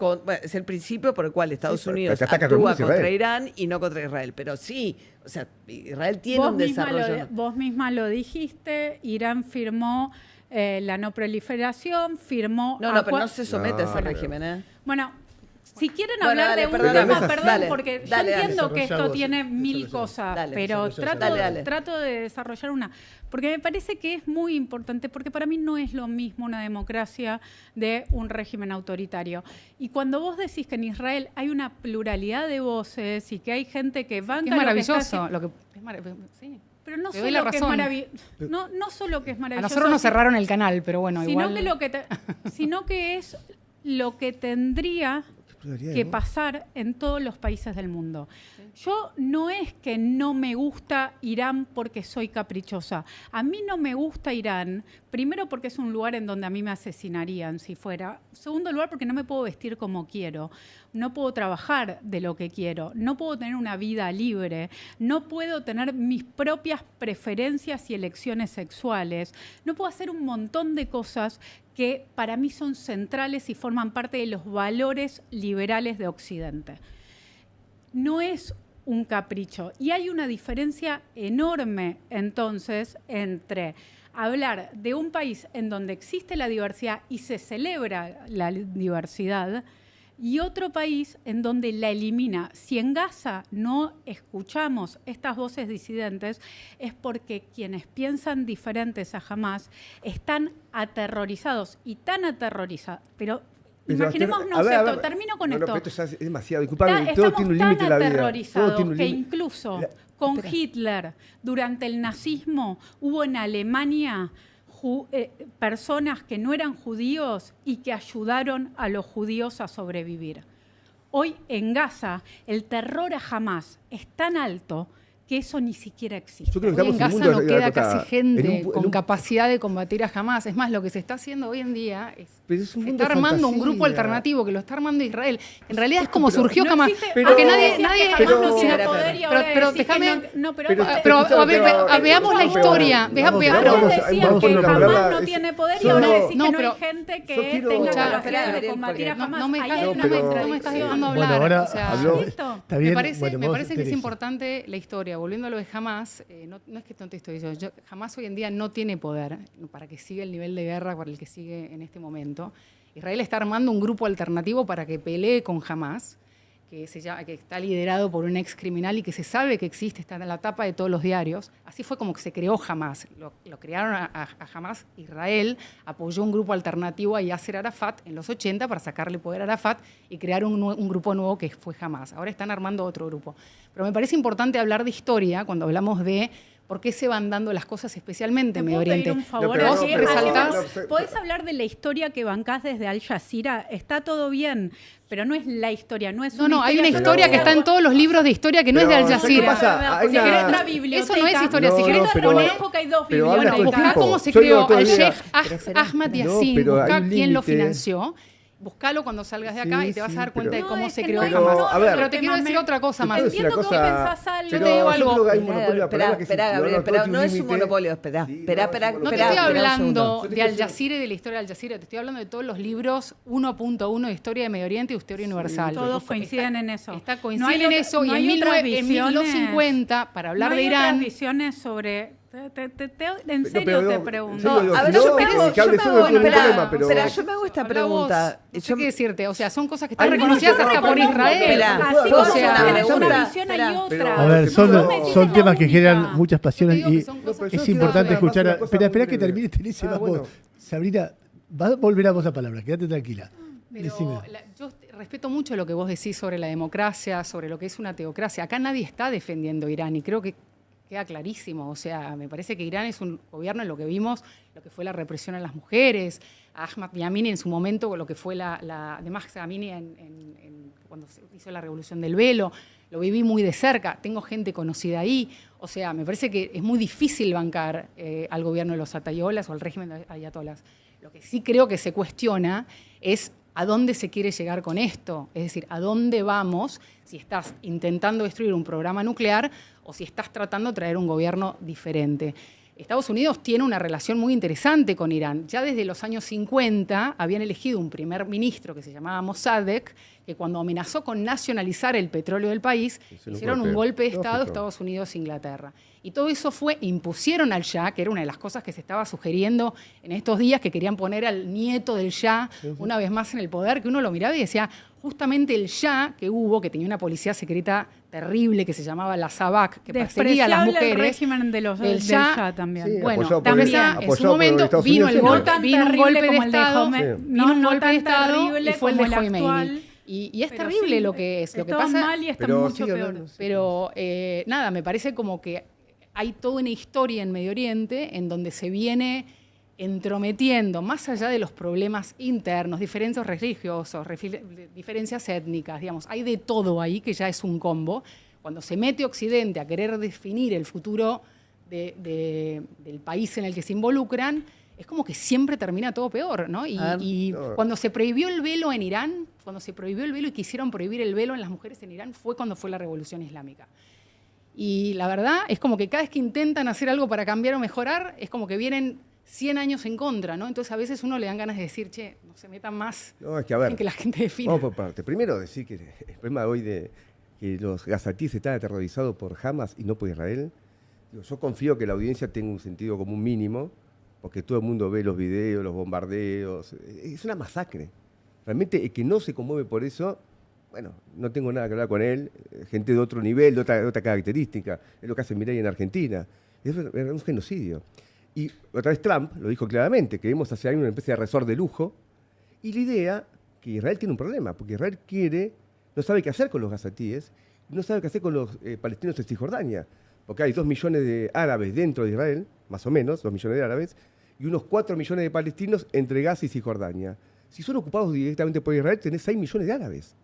[SPEAKER 5] es el principio por el cual Estados Unidos actúa contra Irán y no contra Israel. Pero sí, o sea, Israel tiene un desarrollo.
[SPEAKER 2] Vos misma lo dijiste, Irán firmó... la no proliferación, firmó...
[SPEAKER 5] No, pero no se somete a ese régimen, ¿eh?
[SPEAKER 2] Bueno, si quieren hablar de un tema, perdón, porque yo entiendo que esto tiene mil cosas, pero trato de desarrollar una. Porque me parece que es muy importante, porque para mí no es lo mismo una democracia de un régimen autoritario. Y cuando vos decís que en Israel hay una pluralidad de voces y que hay gente que banca...
[SPEAKER 4] Es maravilloso. Sí.
[SPEAKER 2] Pero no solo que es maravilloso. No solo que es maravilloso.
[SPEAKER 4] A nosotros nos cerraron el canal, pero bueno, igual.
[SPEAKER 2] Sino que es lo que tendría que pasar en todos los países del mundo. Yo no es que no me gusta Irán porque soy caprichosa. A mí no me gusta Irán, primero porque es un lugar en donde a mí me asesinarían si fuera. Segundo lugar, porque no me puedo vestir como quiero. No puedo trabajar de lo que quiero. No puedo tener una vida libre. No puedo tener mis propias preferencias y elecciones sexuales. No puedo hacer un montón de cosas que para mí son centrales y forman parte de los valores liberales de Occidente. No es un capricho. Y hay una diferencia enorme, entonces, entre hablar de un país en donde existe la diversidad y se celebra la diversidad y otro país en donde la elimina. Si en Gaza no escuchamos estas voces disidentes es porque quienes piensan diferentes a Hamás están aterrorizados y tan aterrorizados, pero imaginémonos esto, termino con esto.
[SPEAKER 3] Pero esto ya es demasiado, disculpame, todo tiene un límite en la vida.
[SPEAKER 2] Estamos tan aterrorizados que incluso con Hitler, durante el nazismo, hubo en Alemania personas que no eran judíos y que ayudaron a los judíos a sobrevivir. Hoy en Gaza el terror a Hamás es tan alto que eso ni siquiera existe.
[SPEAKER 4] Hoy en Gaza no queda casi gente con capacidad de combatir a Hamás. Es más, lo que se está haciendo hoy en día es se está armando un grupo alternativo que lo está armando Israel. En realidad es como surgió Hamás. Aunque nadie
[SPEAKER 2] no tiene poder y ahora
[SPEAKER 4] pero déjame. Veamos la historia.
[SPEAKER 2] Vos que Hamás no tiene poder y ahora decís que no hay gente que tenga capacidad de combatir a Hamás.
[SPEAKER 4] No me estás dejando hablar. Me parece que es importante la historia. Volviendo a lo de Hamás, no es que no te estoy diciendo, Hamás hoy en día no tiene poder para que siga el nivel de guerra para el que sigue en este momento. Israel está armando un grupo alternativo para que pelee con Hamás, que está liderado por un ex criminal y que se sabe que existe, está en la tapa de todos los diarios. Así fue como que se creó Hamás. Lo crearon a Hamás. Israel apoyó un grupo alternativo a Yasser Arafat en los 80 para sacarle poder a Arafat y crear un grupo nuevo que fue Hamás. Ahora están armando otro grupo. Pero me parece importante hablar de historia cuando hablamos de por qué se van dando las cosas especialmente
[SPEAKER 2] ¿Te
[SPEAKER 4] en Medio
[SPEAKER 2] puedo pedir
[SPEAKER 4] Oriente.
[SPEAKER 2] un favor?
[SPEAKER 3] pero
[SPEAKER 4] Vos resaltás...
[SPEAKER 2] ¿Podés hablar de la historia que bancás desde Al Jazeera? Está todo bien, pero no es la historia, no es
[SPEAKER 4] No, hay una
[SPEAKER 2] que-
[SPEAKER 4] historia que está en todos los libros de historia que no es de Al
[SPEAKER 3] ¿sabes qué
[SPEAKER 4] Jazeera.
[SPEAKER 3] pasa? Hay
[SPEAKER 2] Si querés
[SPEAKER 3] una-
[SPEAKER 2] otra biblioteca.
[SPEAKER 4] Eso no es historia. Si querés
[SPEAKER 3] pero-
[SPEAKER 4] poner-
[SPEAKER 2] Ojo que hay dos
[SPEAKER 3] pero habla todo el
[SPEAKER 2] bibliotecas.
[SPEAKER 4] Buscá
[SPEAKER 3] tiempo.
[SPEAKER 4] cómo se
[SPEAKER 3] Yo digo
[SPEAKER 4] creó
[SPEAKER 3] todo
[SPEAKER 4] al
[SPEAKER 3] el día.
[SPEAKER 4] Sheikh Ahmad
[SPEAKER 3] No,
[SPEAKER 4] Yassin.
[SPEAKER 3] pero hay
[SPEAKER 4] Buscá
[SPEAKER 3] un
[SPEAKER 4] quién lo
[SPEAKER 3] límite.
[SPEAKER 4] financió. Buscalo cuando salgas de acá
[SPEAKER 3] Sí,
[SPEAKER 4] y te vas
[SPEAKER 3] sí,
[SPEAKER 4] a dar cuenta
[SPEAKER 3] pero-
[SPEAKER 4] de cómo
[SPEAKER 2] No, es
[SPEAKER 4] se
[SPEAKER 2] que
[SPEAKER 4] creó
[SPEAKER 2] no,
[SPEAKER 4] jamás.
[SPEAKER 3] no, a ver.
[SPEAKER 4] Pero te quiero decir otra cosa más.
[SPEAKER 3] Te quiero decir
[SPEAKER 2] Entiendo
[SPEAKER 3] una
[SPEAKER 2] que
[SPEAKER 3] cosa,
[SPEAKER 2] pensás algo.
[SPEAKER 3] pero
[SPEAKER 4] Yo te digo
[SPEAKER 3] yo
[SPEAKER 4] algo.
[SPEAKER 3] creo que hay un monopolio de la palabra que
[SPEAKER 5] Espera,
[SPEAKER 3] sí,
[SPEAKER 5] Gabriel,
[SPEAKER 3] todo
[SPEAKER 5] espera,
[SPEAKER 3] tiene
[SPEAKER 5] no es un
[SPEAKER 3] límite.
[SPEAKER 5] monopolio, espera.
[SPEAKER 3] Sí,
[SPEAKER 5] Espera,
[SPEAKER 3] no,
[SPEAKER 5] espera,
[SPEAKER 3] es un
[SPEAKER 4] No te
[SPEAKER 5] espera,
[SPEAKER 4] estoy
[SPEAKER 5] espera un
[SPEAKER 4] hablando
[SPEAKER 5] segundo.
[SPEAKER 4] de Al Jazeera y de la historia de Al Jazeera, te estoy hablando de todos los libros 1.1 de historia de Medio Oriente y historia universal.
[SPEAKER 2] Todos coinciden en eso.
[SPEAKER 4] Coinciden
[SPEAKER 2] No hay
[SPEAKER 4] en
[SPEAKER 2] otra-
[SPEAKER 4] eso
[SPEAKER 2] no
[SPEAKER 4] y
[SPEAKER 2] hay
[SPEAKER 4] en
[SPEAKER 2] otras
[SPEAKER 4] 1950, para hablar
[SPEAKER 2] no
[SPEAKER 4] de
[SPEAKER 2] hay otras
[SPEAKER 4] Irán,
[SPEAKER 2] visiones sobre... en
[SPEAKER 3] No,
[SPEAKER 2] serio
[SPEAKER 3] pero
[SPEAKER 2] te
[SPEAKER 3] en
[SPEAKER 2] pregunto.
[SPEAKER 3] serio digo,
[SPEAKER 5] a ver,
[SPEAKER 3] si
[SPEAKER 5] yo
[SPEAKER 3] no,
[SPEAKER 5] me hago-
[SPEAKER 3] que hable
[SPEAKER 5] yo me
[SPEAKER 3] solo
[SPEAKER 5] hago-
[SPEAKER 3] no hay
[SPEAKER 5] espera,
[SPEAKER 3] problema, pero...
[SPEAKER 5] espera, yo me hago esta
[SPEAKER 4] habla vos.
[SPEAKER 5] pregunta.
[SPEAKER 4] No sé
[SPEAKER 5] Yo-
[SPEAKER 4] qué decirte, o sea, son cosas que
[SPEAKER 3] Hay
[SPEAKER 4] están reconocidas
[SPEAKER 3] límites,
[SPEAKER 4] hasta por
[SPEAKER 3] no,
[SPEAKER 4] Israel.
[SPEAKER 5] espera.
[SPEAKER 2] Así
[SPEAKER 3] O
[SPEAKER 2] como
[SPEAKER 3] sea,
[SPEAKER 2] tenés una
[SPEAKER 5] pregunta,
[SPEAKER 2] visión, hay
[SPEAKER 5] espera.
[SPEAKER 2] otra.
[SPEAKER 6] A ver,
[SPEAKER 2] Vos me decís
[SPEAKER 6] son
[SPEAKER 2] la
[SPEAKER 6] temas que
[SPEAKER 2] única.
[SPEAKER 6] generan muchas pasiones
[SPEAKER 4] Yo digo
[SPEAKER 6] y
[SPEAKER 4] que son cosas
[SPEAKER 3] No, pero
[SPEAKER 4] que
[SPEAKER 6] es
[SPEAKER 3] yo
[SPEAKER 6] importante
[SPEAKER 3] quiero
[SPEAKER 6] escuchar.
[SPEAKER 3] una cosa
[SPEAKER 6] Espera
[SPEAKER 3] muy
[SPEAKER 6] que
[SPEAKER 3] breve.
[SPEAKER 6] termine, Teresa.
[SPEAKER 3] Ah,
[SPEAKER 6] vos.
[SPEAKER 3] bueno.
[SPEAKER 6] Sabrina, volver a vos la palabra, quédate tranquila. Decime.
[SPEAKER 4] Pero yo respeto mucho lo que vos decís sobre la democracia, sobre lo que es una teocracia. Acá nadie está defendiendo Irán y creo que queda clarísimo. O sea, me parece que Irán es un gobierno en lo que vimos, lo que fue la represión a las mujeres, a Ahmad Yamini en su momento, lo que fue de Mahsa Amini cuando se hizo la revolución del velo. Lo viví muy de cerca, tengo gente conocida ahí. O sea, me parece que es muy difícil bancar al gobierno de los atayolas o al régimen de ayatolas. Lo que sí creo que se cuestiona es a dónde se quiere llegar con esto. Es decir, a dónde vamos si estás intentando destruir un programa nuclear o si estás tratando de traer un gobierno diferente. Estados Unidos tiene una relación muy interesante con Irán. Ya desde los años 50 habían elegido un primer ministro que se llamaba Mossadegh, que cuando amenazó con nacionalizar el petróleo del país, hicieron un golpe de Estado
[SPEAKER 3] Lógico.
[SPEAKER 4] Estados Unidos e Inglaterra. Y todo eso impusieron al Shah, que era una de las cosas que se estaba sugiriendo en estos días, que querían poner al nieto del Shah una vez más en el poder, que uno lo miraba y decía, justamente el Shah que hubo, que tenía una policía secreta terrible que se llamaba la Sabak, que perseguía a las
[SPEAKER 2] Despreciable el
[SPEAKER 4] mujeres.
[SPEAKER 2] régimen de los
[SPEAKER 4] del
[SPEAKER 2] del
[SPEAKER 4] Shah,
[SPEAKER 2] Shah también.
[SPEAKER 3] Sí,
[SPEAKER 4] Bueno,
[SPEAKER 3] apoyado por
[SPEAKER 4] también
[SPEAKER 3] el-
[SPEAKER 4] en
[SPEAKER 3] apoyado
[SPEAKER 4] su
[SPEAKER 3] por
[SPEAKER 4] momento
[SPEAKER 3] Estados
[SPEAKER 4] vino
[SPEAKER 3] Unidos
[SPEAKER 4] el
[SPEAKER 3] siempre.
[SPEAKER 4] golpe,
[SPEAKER 2] tan
[SPEAKER 4] vino un
[SPEAKER 2] terrible
[SPEAKER 4] golpe de
[SPEAKER 2] como el de
[SPEAKER 4] Estado,
[SPEAKER 2] Khomeini.
[SPEAKER 4] vino un
[SPEAKER 2] No
[SPEAKER 4] golpe
[SPEAKER 2] tan
[SPEAKER 4] de Estado y
[SPEAKER 2] terrible
[SPEAKER 4] fue el de
[SPEAKER 2] como el
[SPEAKER 4] Khomeini.
[SPEAKER 2] actual.
[SPEAKER 4] Y es
[SPEAKER 2] Pero
[SPEAKER 4] terrible
[SPEAKER 2] sí,
[SPEAKER 4] lo que es. Lo que
[SPEAKER 2] estaban
[SPEAKER 4] pasa,
[SPEAKER 2] mal y están
[SPEAKER 3] Pero
[SPEAKER 2] mucho
[SPEAKER 3] sigue
[SPEAKER 2] peor.
[SPEAKER 3] hablando, sí.
[SPEAKER 4] pero nada, me parece como que hay toda una historia en Medio Oriente en donde se viene entrometiendo, más allá de los problemas internos, diferencias religiosos, diferencias étnicas, digamos, hay de todo ahí que ya es un combo. Cuando se mete Occidente a querer definir el futuro del país en el que se involucran, es como que siempre termina todo peor, ¿no? Y
[SPEAKER 3] No.
[SPEAKER 4] cuando se prohibió el velo en Irán, cuando se prohibió el velo y quisieron prohibir el velo en las mujeres en Irán, fue cuando fue la Revolución Islámica. Y la verdad es como que cada vez que intentan hacer algo para cambiar o mejorar, es como que vienen 100 años en contra, ¿no? Entonces a veces uno le dan ganas de decir, che, no se metan más
[SPEAKER 3] No, es que a ver,
[SPEAKER 4] en que la gente defina.
[SPEAKER 3] vamos por parte. Primero decir que el problema de hoy de que los gazatíes están aterrorizados por Hamas y no por Israel. Digo, yo confío que la audiencia tenga un sentido común mínimo, porque todo el mundo ve los videos, los bombardeos. Es una masacre. Realmente el que no se conmueve por eso, bueno, no tengo nada que hablar con él, gente de otro nivel, de otra característica. Es lo que hace Milei en Argentina. Es un genocidio. Y otra vez Trump lo dijo claramente, queremos hacer una especie de resort de lujo, y la idea que Israel tiene un problema, porque Israel no sabe qué hacer con los gazatíes, no sabe qué hacer con los palestinos de Cisjordania, porque hay 2 millones de árabes dentro de Israel, más o menos, 2 millones de árabes, y unos 4 millones de palestinos entre Gaza y Cisjordania. Si son ocupados directamente por Israel, tenés 6 millones de árabes.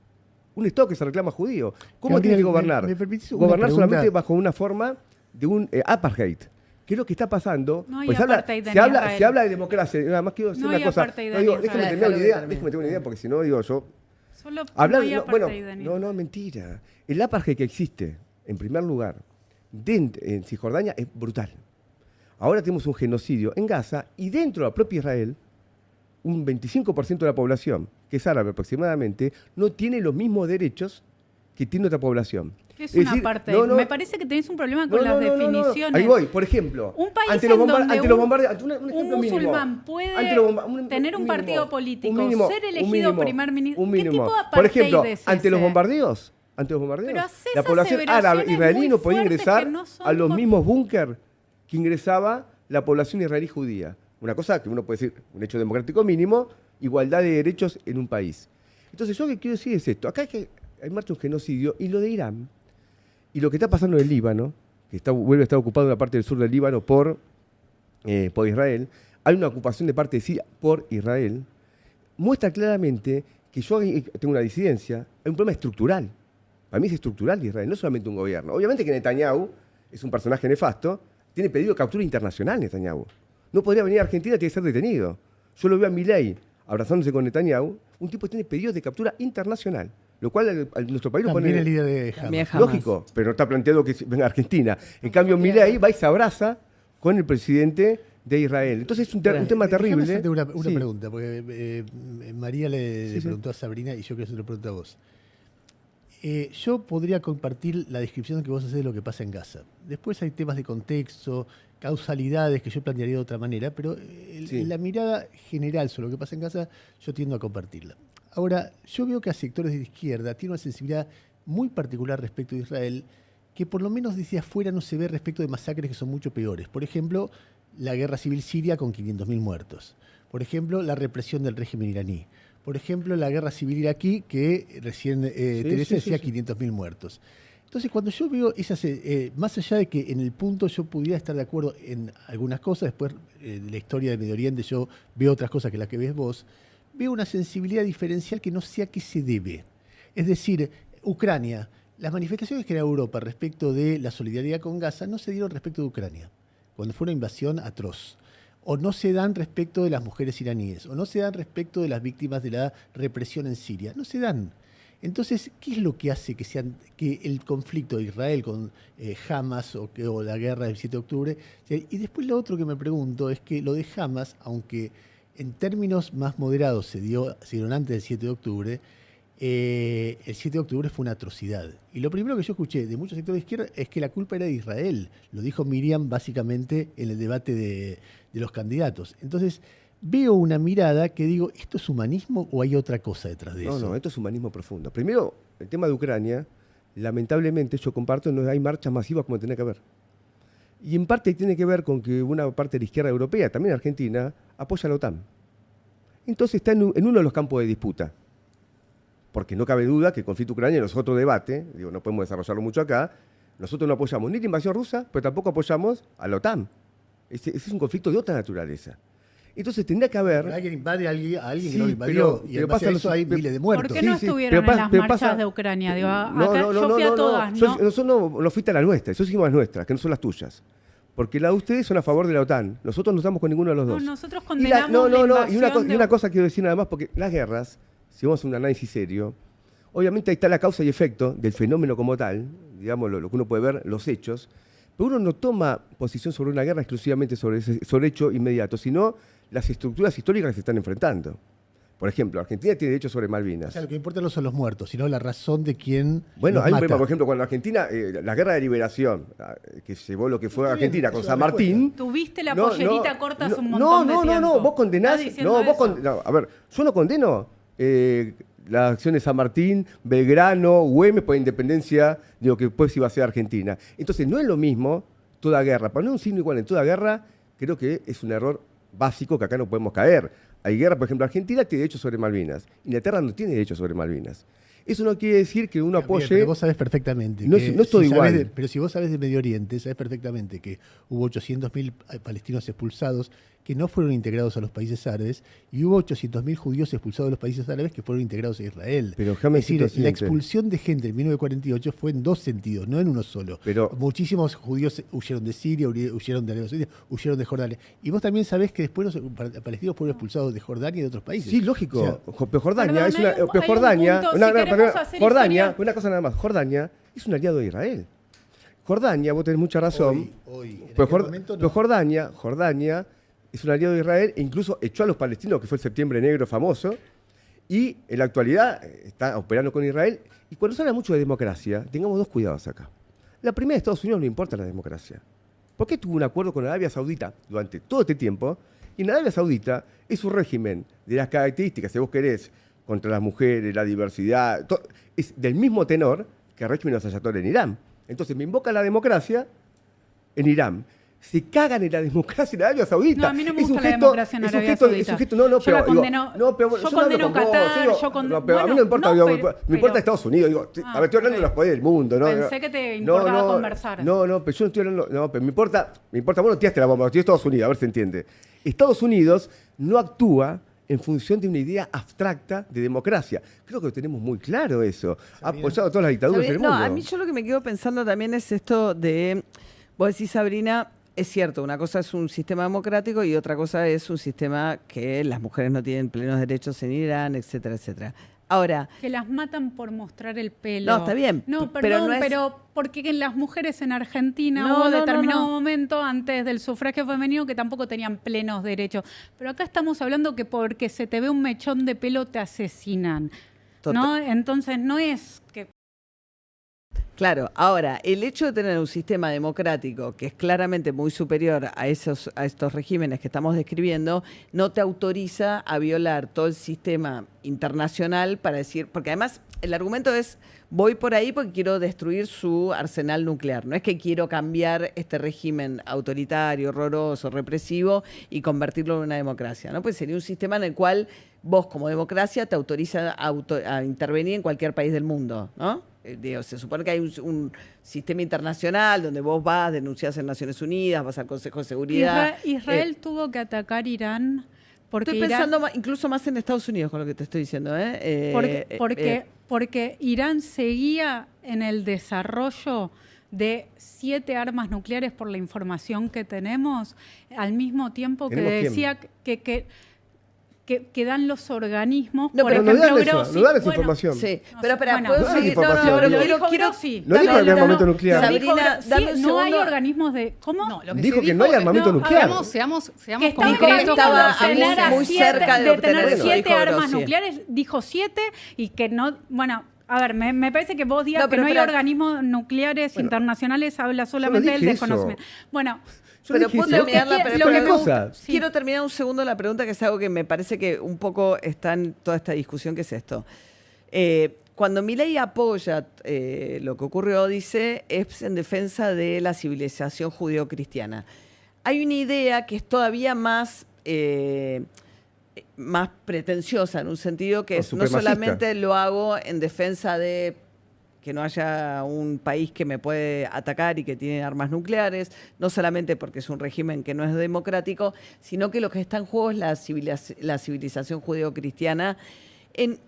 [SPEAKER 3] Un Estado que se reclama judío. ¿Cómo
[SPEAKER 6] Gabriel,
[SPEAKER 3] tiene que gobernar?
[SPEAKER 6] ¿me permitís una
[SPEAKER 3] Gobernar
[SPEAKER 6] pregunta?
[SPEAKER 3] solamente bajo una forma de un apartheid. ¿Qué es lo que está pasando?
[SPEAKER 2] No hay
[SPEAKER 3] Pues
[SPEAKER 2] apartheid en
[SPEAKER 3] se
[SPEAKER 2] Israel.
[SPEAKER 3] habla de democracia. Nada más quiero decir
[SPEAKER 2] No
[SPEAKER 3] una
[SPEAKER 2] hay
[SPEAKER 3] cosa.
[SPEAKER 2] apartheid en
[SPEAKER 3] Digo,
[SPEAKER 2] Israel.
[SPEAKER 3] déjame terminar una idea, déjame terminar una idea, porque si no, digo yo.
[SPEAKER 2] Solo
[SPEAKER 3] Hablar,
[SPEAKER 2] no hay
[SPEAKER 3] bueno,
[SPEAKER 2] apartheid en Israel.
[SPEAKER 3] no, mentira. El apartheid que existe, en primer lugar, en Cisjordania es brutal. Ahora tenemos un genocidio en Gaza y dentro de la propia Israel, un 25% de la población, que es árabe aproximadamente, no tiene los mismos derechos que tiene otra población.
[SPEAKER 2] ¿Qué es
[SPEAKER 3] Es
[SPEAKER 2] una
[SPEAKER 3] decir,
[SPEAKER 2] apartheid? Me parece que tenés un problema con las definiciones.
[SPEAKER 3] Ahí voy, por ejemplo.
[SPEAKER 2] Un país
[SPEAKER 3] ante
[SPEAKER 2] en
[SPEAKER 3] los
[SPEAKER 2] donde
[SPEAKER 3] ante los
[SPEAKER 2] un
[SPEAKER 3] bombardeos, ante un ejemplo
[SPEAKER 2] musulmán
[SPEAKER 3] mínimo.
[SPEAKER 2] puede
[SPEAKER 3] Ante los
[SPEAKER 2] tener un
[SPEAKER 3] mínimo,
[SPEAKER 2] partido político,
[SPEAKER 3] un mínimo,
[SPEAKER 2] ser
[SPEAKER 3] un
[SPEAKER 2] elegido
[SPEAKER 3] mínimo,
[SPEAKER 2] primer ministro.
[SPEAKER 3] un
[SPEAKER 2] ¿Qué
[SPEAKER 3] mínimo.
[SPEAKER 2] tipo de
[SPEAKER 3] Por
[SPEAKER 2] apartheid
[SPEAKER 3] ejemplo,
[SPEAKER 2] es
[SPEAKER 3] ante los
[SPEAKER 2] ese?
[SPEAKER 3] bombardeos,
[SPEAKER 2] Pero haces
[SPEAKER 3] la población árabe
[SPEAKER 2] aseveraciones
[SPEAKER 3] israelí
[SPEAKER 2] muy
[SPEAKER 3] no podía
[SPEAKER 2] fuertes
[SPEAKER 3] ingresar
[SPEAKER 2] que no son
[SPEAKER 3] a los
[SPEAKER 2] con-
[SPEAKER 3] mismos búnker que ingresaba la población israelí judía. Una cosa que uno puede decir, un hecho democrático mínimo, igualdad de derechos en un país. Entonces, yo lo que quiero decir es esto. Acá hay marcha un genocidio, y lo de Irán, y lo que está pasando en el Líbano, que vuelve a estar ocupado una parte del sur del Líbano por Israel, hay una ocupación de parte de Siria por Israel, muestra claramente que yo tengo una disidencia, hay un problema estructural. Para mí es estructural de Israel, no solamente un gobierno. Obviamente que Netanyahu es un personaje nefasto, tiene pedido de captura internacional Netanyahu. No podría venir a Argentina, tiene que ser detenido. Yo lo veo a Milei abrazándose con Netanyahu, un tipo que tiene pedidos de captura internacional, lo cual a nuestro país lo pone...
[SPEAKER 6] También el líder de Hamas.
[SPEAKER 3] Lógico, pero no está planteado que venga a Argentina. En cambio, Milei va y se abraza con el presidente de Israel. Entonces es un tema terrible.
[SPEAKER 6] Déjame hacerte una pregunta, porque María le preguntó a Sabrina y yo creo que se lo pregunto a vos. Yo podría compartir la descripción que vos hacés de lo que pasa en Gaza. Después hay temas de contexto, causalidades que yo plantearía de otra manera, pero la mirada general sobre lo que pasa en Gaza yo tiendo a compartirla. Ahora, yo veo que a sectores de la izquierda tiene una sensibilidad muy particular respecto de Israel, que por lo menos desde afuera no se ve respecto de masacres que son mucho peores. Por ejemplo, la guerra civil siria con 500.000 muertos. Por ejemplo, la represión del régimen iraní. Por ejemplo, la guerra civil iraquí, que recién Teresa decía 500.000 muertos. Entonces, cuando yo veo esas, más allá de que en el punto yo pudiera estar de acuerdo en algunas cosas, después de la historia del Medio Oriente yo veo otras cosas que las que ves vos, veo una sensibilidad diferencial que no sé a qué se debe. Es decir, Ucrania, las manifestaciones que era Europa respecto de la solidaridad con Gaza no se dieron respecto de Ucrania, cuando fue una invasión atroz. O no se dan respecto de las mujeres iraníes, o no se dan respecto de las víctimas de la represión en Siria. No se dan. Entonces, ¿qué es lo que hace que el conflicto de Israel con Hamas o la guerra del 7 de octubre? Y después lo otro que me pregunto es que lo de Hamas, aunque en términos más moderados se dieron antes del 7 de octubre, el 7 de octubre fue una atrocidad. Y lo primero que yo escuché de muchos sectores de izquierda es que la culpa era de Israel. Lo dijo Miriam básicamente en el debate de los candidatos. Entonces, veo una mirada que digo, ¿esto es humanismo o hay otra cosa detrás de eso?
[SPEAKER 3] No, esto es humanismo profundo. Primero, el tema de Ucrania, lamentablemente, yo comparto, no hay marchas masivas como tiene que haber. Y en parte tiene que ver con que una parte de la izquierda europea, también Argentina, apoya a la OTAN. Entonces está en uno de los campos de disputa. Porque no cabe duda que el conflicto ucraniano es otro debate, digo, no podemos desarrollarlo mucho acá. Nosotros no apoyamos ni la invasión rusa, pero tampoco apoyamos a la OTAN. Ese es un conflicto de otra naturaleza. Entonces tendría que haber...
[SPEAKER 6] Alguien invade a alguien que no lo invadió, y en base a eso hay miles de muertos.
[SPEAKER 2] ¿Por qué no estuvieron en las marchas de Ucrania? Digo, yo fui a todas, ¿no?
[SPEAKER 3] Nosotros no fuiste a la nuestra, nosotros hicimos las nuestras, que no son las tuyas. Porque la de ustedes son a favor de la OTAN. Nosotros no estamos con ninguno de los dos.
[SPEAKER 2] No, nosotros condenamos la invasión
[SPEAKER 3] y una cosa quiero decir nada más, porque las guerras, si vamos a un análisis serio, obviamente ahí está la causa y efecto del fenómeno como tal, digamos, lo que uno puede ver, los hechos, pero uno no toma posición sobre una guerra exclusivamente sobre hecho inmediato, sino las estructuras históricas que se están enfrentando. Por ejemplo, Argentina tiene derechos sobre Malvinas.
[SPEAKER 6] O sea, lo que importa no son los muertos, sino la razón de quién.
[SPEAKER 3] Bueno, hay un
[SPEAKER 6] mata.
[SPEAKER 3] problema, por ejemplo, cuando Argentina, la guerra de liberación, que llevó lo que fue Argentina con San Martín.
[SPEAKER 2] Tuviste la pollerita corta hace un montón de tiempo.
[SPEAKER 3] No, vos condenás. A ver, yo no condeno las acciones de San Martín, Belgrano, Güemes por independencia de lo que después iba a ser Argentina. Entonces, no es lo mismo toda guerra. Poner un signo igual en toda guerra, creo que es un error básico que acá no podemos caer. Hay guerra, por ejemplo, Argentina tiene derechos sobre Malvinas. Inglaterra no tiene derechos sobre Malvinas. Eso no quiere decir que uno apoye...
[SPEAKER 6] Pero vos sabés perfectamente.
[SPEAKER 3] No estoy igual.
[SPEAKER 6] Pero si vos sabés de Medio Oriente, sabés perfectamente que hubo 800.000 palestinos expulsados que no fueron integrados a los países árabes y hubo 800.000 judíos expulsados de los países árabes que fueron integrados a Israel.
[SPEAKER 3] Pero
[SPEAKER 6] es decir, la expulsión de gente en 1948 fue en dos sentidos, no en uno solo.
[SPEAKER 3] Pero
[SPEAKER 6] muchísimos judíos huyeron de Siria, huyeron de Arabia Saudita, huyeron de Jordania. Y vos también sabés que después los palestinos fueron expulsados de Jordania y de otros países.
[SPEAKER 3] Sí, lógico.
[SPEAKER 6] O sea,
[SPEAKER 3] pero Jordania es una... Una cosa nada más. Jordania es un aliado de Israel. Jordania, vos tenés mucha razón. Pero Jordania es un aliado de Israel e incluso echó a los palestinos, que fue el Septiembre Negro famoso, y en la actualidad está operando con Israel. Y cuando se habla mucho de democracia, tengamos dos cuidados acá. La primera, a Estados Unidos no le importa la democracia. ¿Por qué tuvo un acuerdo con Arabia Saudita durante todo este tiempo? Y en Arabia Saudita es un régimen de las características, si vos querés, contra las mujeres, la diversidad, es del mismo tenor que el régimen de los ayatolás en Irán. Entonces me invoca la democracia en Irán. se cagan en la democracia en Arabia Saudita.
[SPEAKER 2] No, a mí no me gusta la democracia en Arabia Saudita.
[SPEAKER 3] No,
[SPEAKER 2] yo
[SPEAKER 3] pero
[SPEAKER 2] la condeno. Yo condeno Qatar,
[SPEAKER 3] no, pero a mí no me importa, me importa Estados Unidos. Digo, a ver, estoy hablando de los poderes del mundo.
[SPEAKER 2] Pensé que te importaba conversar.
[SPEAKER 3] No, pero yo no estoy hablando. No, pero me importa, vos no tiraste la bomba, tiraste Estados Unidos, a ver si se entiende. Estados Unidos no actúa en función de una idea abstracta de democracia. Creo que lo tenemos muy claro eso. Ha apoyado a todas las dictaduras del mundo.
[SPEAKER 5] No, a mí yo lo que me quedo pensando también es esto de, vos decís, Sabrina, es cierto, una cosa es un sistema democrático y otra cosa es un sistema que las mujeres no tienen plenos derechos en Irán, etcétera, etcétera. Ahora,
[SPEAKER 2] que las matan por mostrar el pelo.
[SPEAKER 5] No, está bien.
[SPEAKER 2] No, perdón, pero porque las mujeres en Argentina hubo determinado momento antes del sufragio femenino que tampoco tenían plenos derechos. Pero acá estamos hablando que porque se te ve un mechón de pelo te asesinan. ¿No? Entonces no es que...
[SPEAKER 5] Claro, ahora, el hecho de tener un sistema democrático que es claramente muy superior a estos regímenes que estamos describiendo, no te autoriza a violar todo el sistema internacional para decir, porque además el argumento es, voy por ahí porque quiero destruir su arsenal nuclear. No es que quiero cambiar este régimen autoritario, horroroso, represivo y convertirlo en una democracia, ¿no? Pues sería un sistema en el cual vos como democracia te autoriza a intervenir en cualquier país del mundo, ¿no? Se supone que hay un sistema internacional donde vos vas, denunciás en Naciones Unidas, vas al Consejo de Seguridad.
[SPEAKER 2] Israel tuvo que atacar Irán porque
[SPEAKER 5] estoy pensando incluso más en Estados Unidos con lo que te estoy diciendo.
[SPEAKER 2] Porque Irán seguía en el desarrollo de 7 armas nucleares por la información que tenemos, al mismo tiempo que decía que dan los organismos,
[SPEAKER 3] por ejemplo, no dan esa información.
[SPEAKER 5] Sí, pero espera,
[SPEAKER 2] bueno,
[SPEAKER 5] ¿puedo seguir? Quiero
[SPEAKER 3] no dijo que había armamento nuclear.
[SPEAKER 5] Sabrina, dame un
[SPEAKER 2] no hay organismos de... ¿Cómo?
[SPEAKER 4] No,
[SPEAKER 3] dijo que no hay armamento nuclear.
[SPEAKER 4] Seamos
[SPEAKER 2] que
[SPEAKER 4] concretos.
[SPEAKER 5] Estaba muy cerca de
[SPEAKER 2] tener 7 armas nucleares, dijo 7 y que no... Bueno, a ver, me parece que vos digas que no hay organismos nucleares internacionales, habla solamente del desconocimiento. Bueno...
[SPEAKER 5] Pero puedo terminarla, quiero terminar un segundo la pregunta, que es algo que me parece que un poco está en toda esta discusión, que es esto. Cuando Milei apoya lo que ocurrió, dice, es en defensa de la civilización judeo-cristiana. Hay una idea que es todavía más pretenciosa, en un sentido que es, no solamente lo hago en defensa de que no haya un país que me puede atacar y que tiene armas nucleares, no solamente porque es un régimen que no es democrático, sino que lo que está en juego es la civilización judeo-cristiana,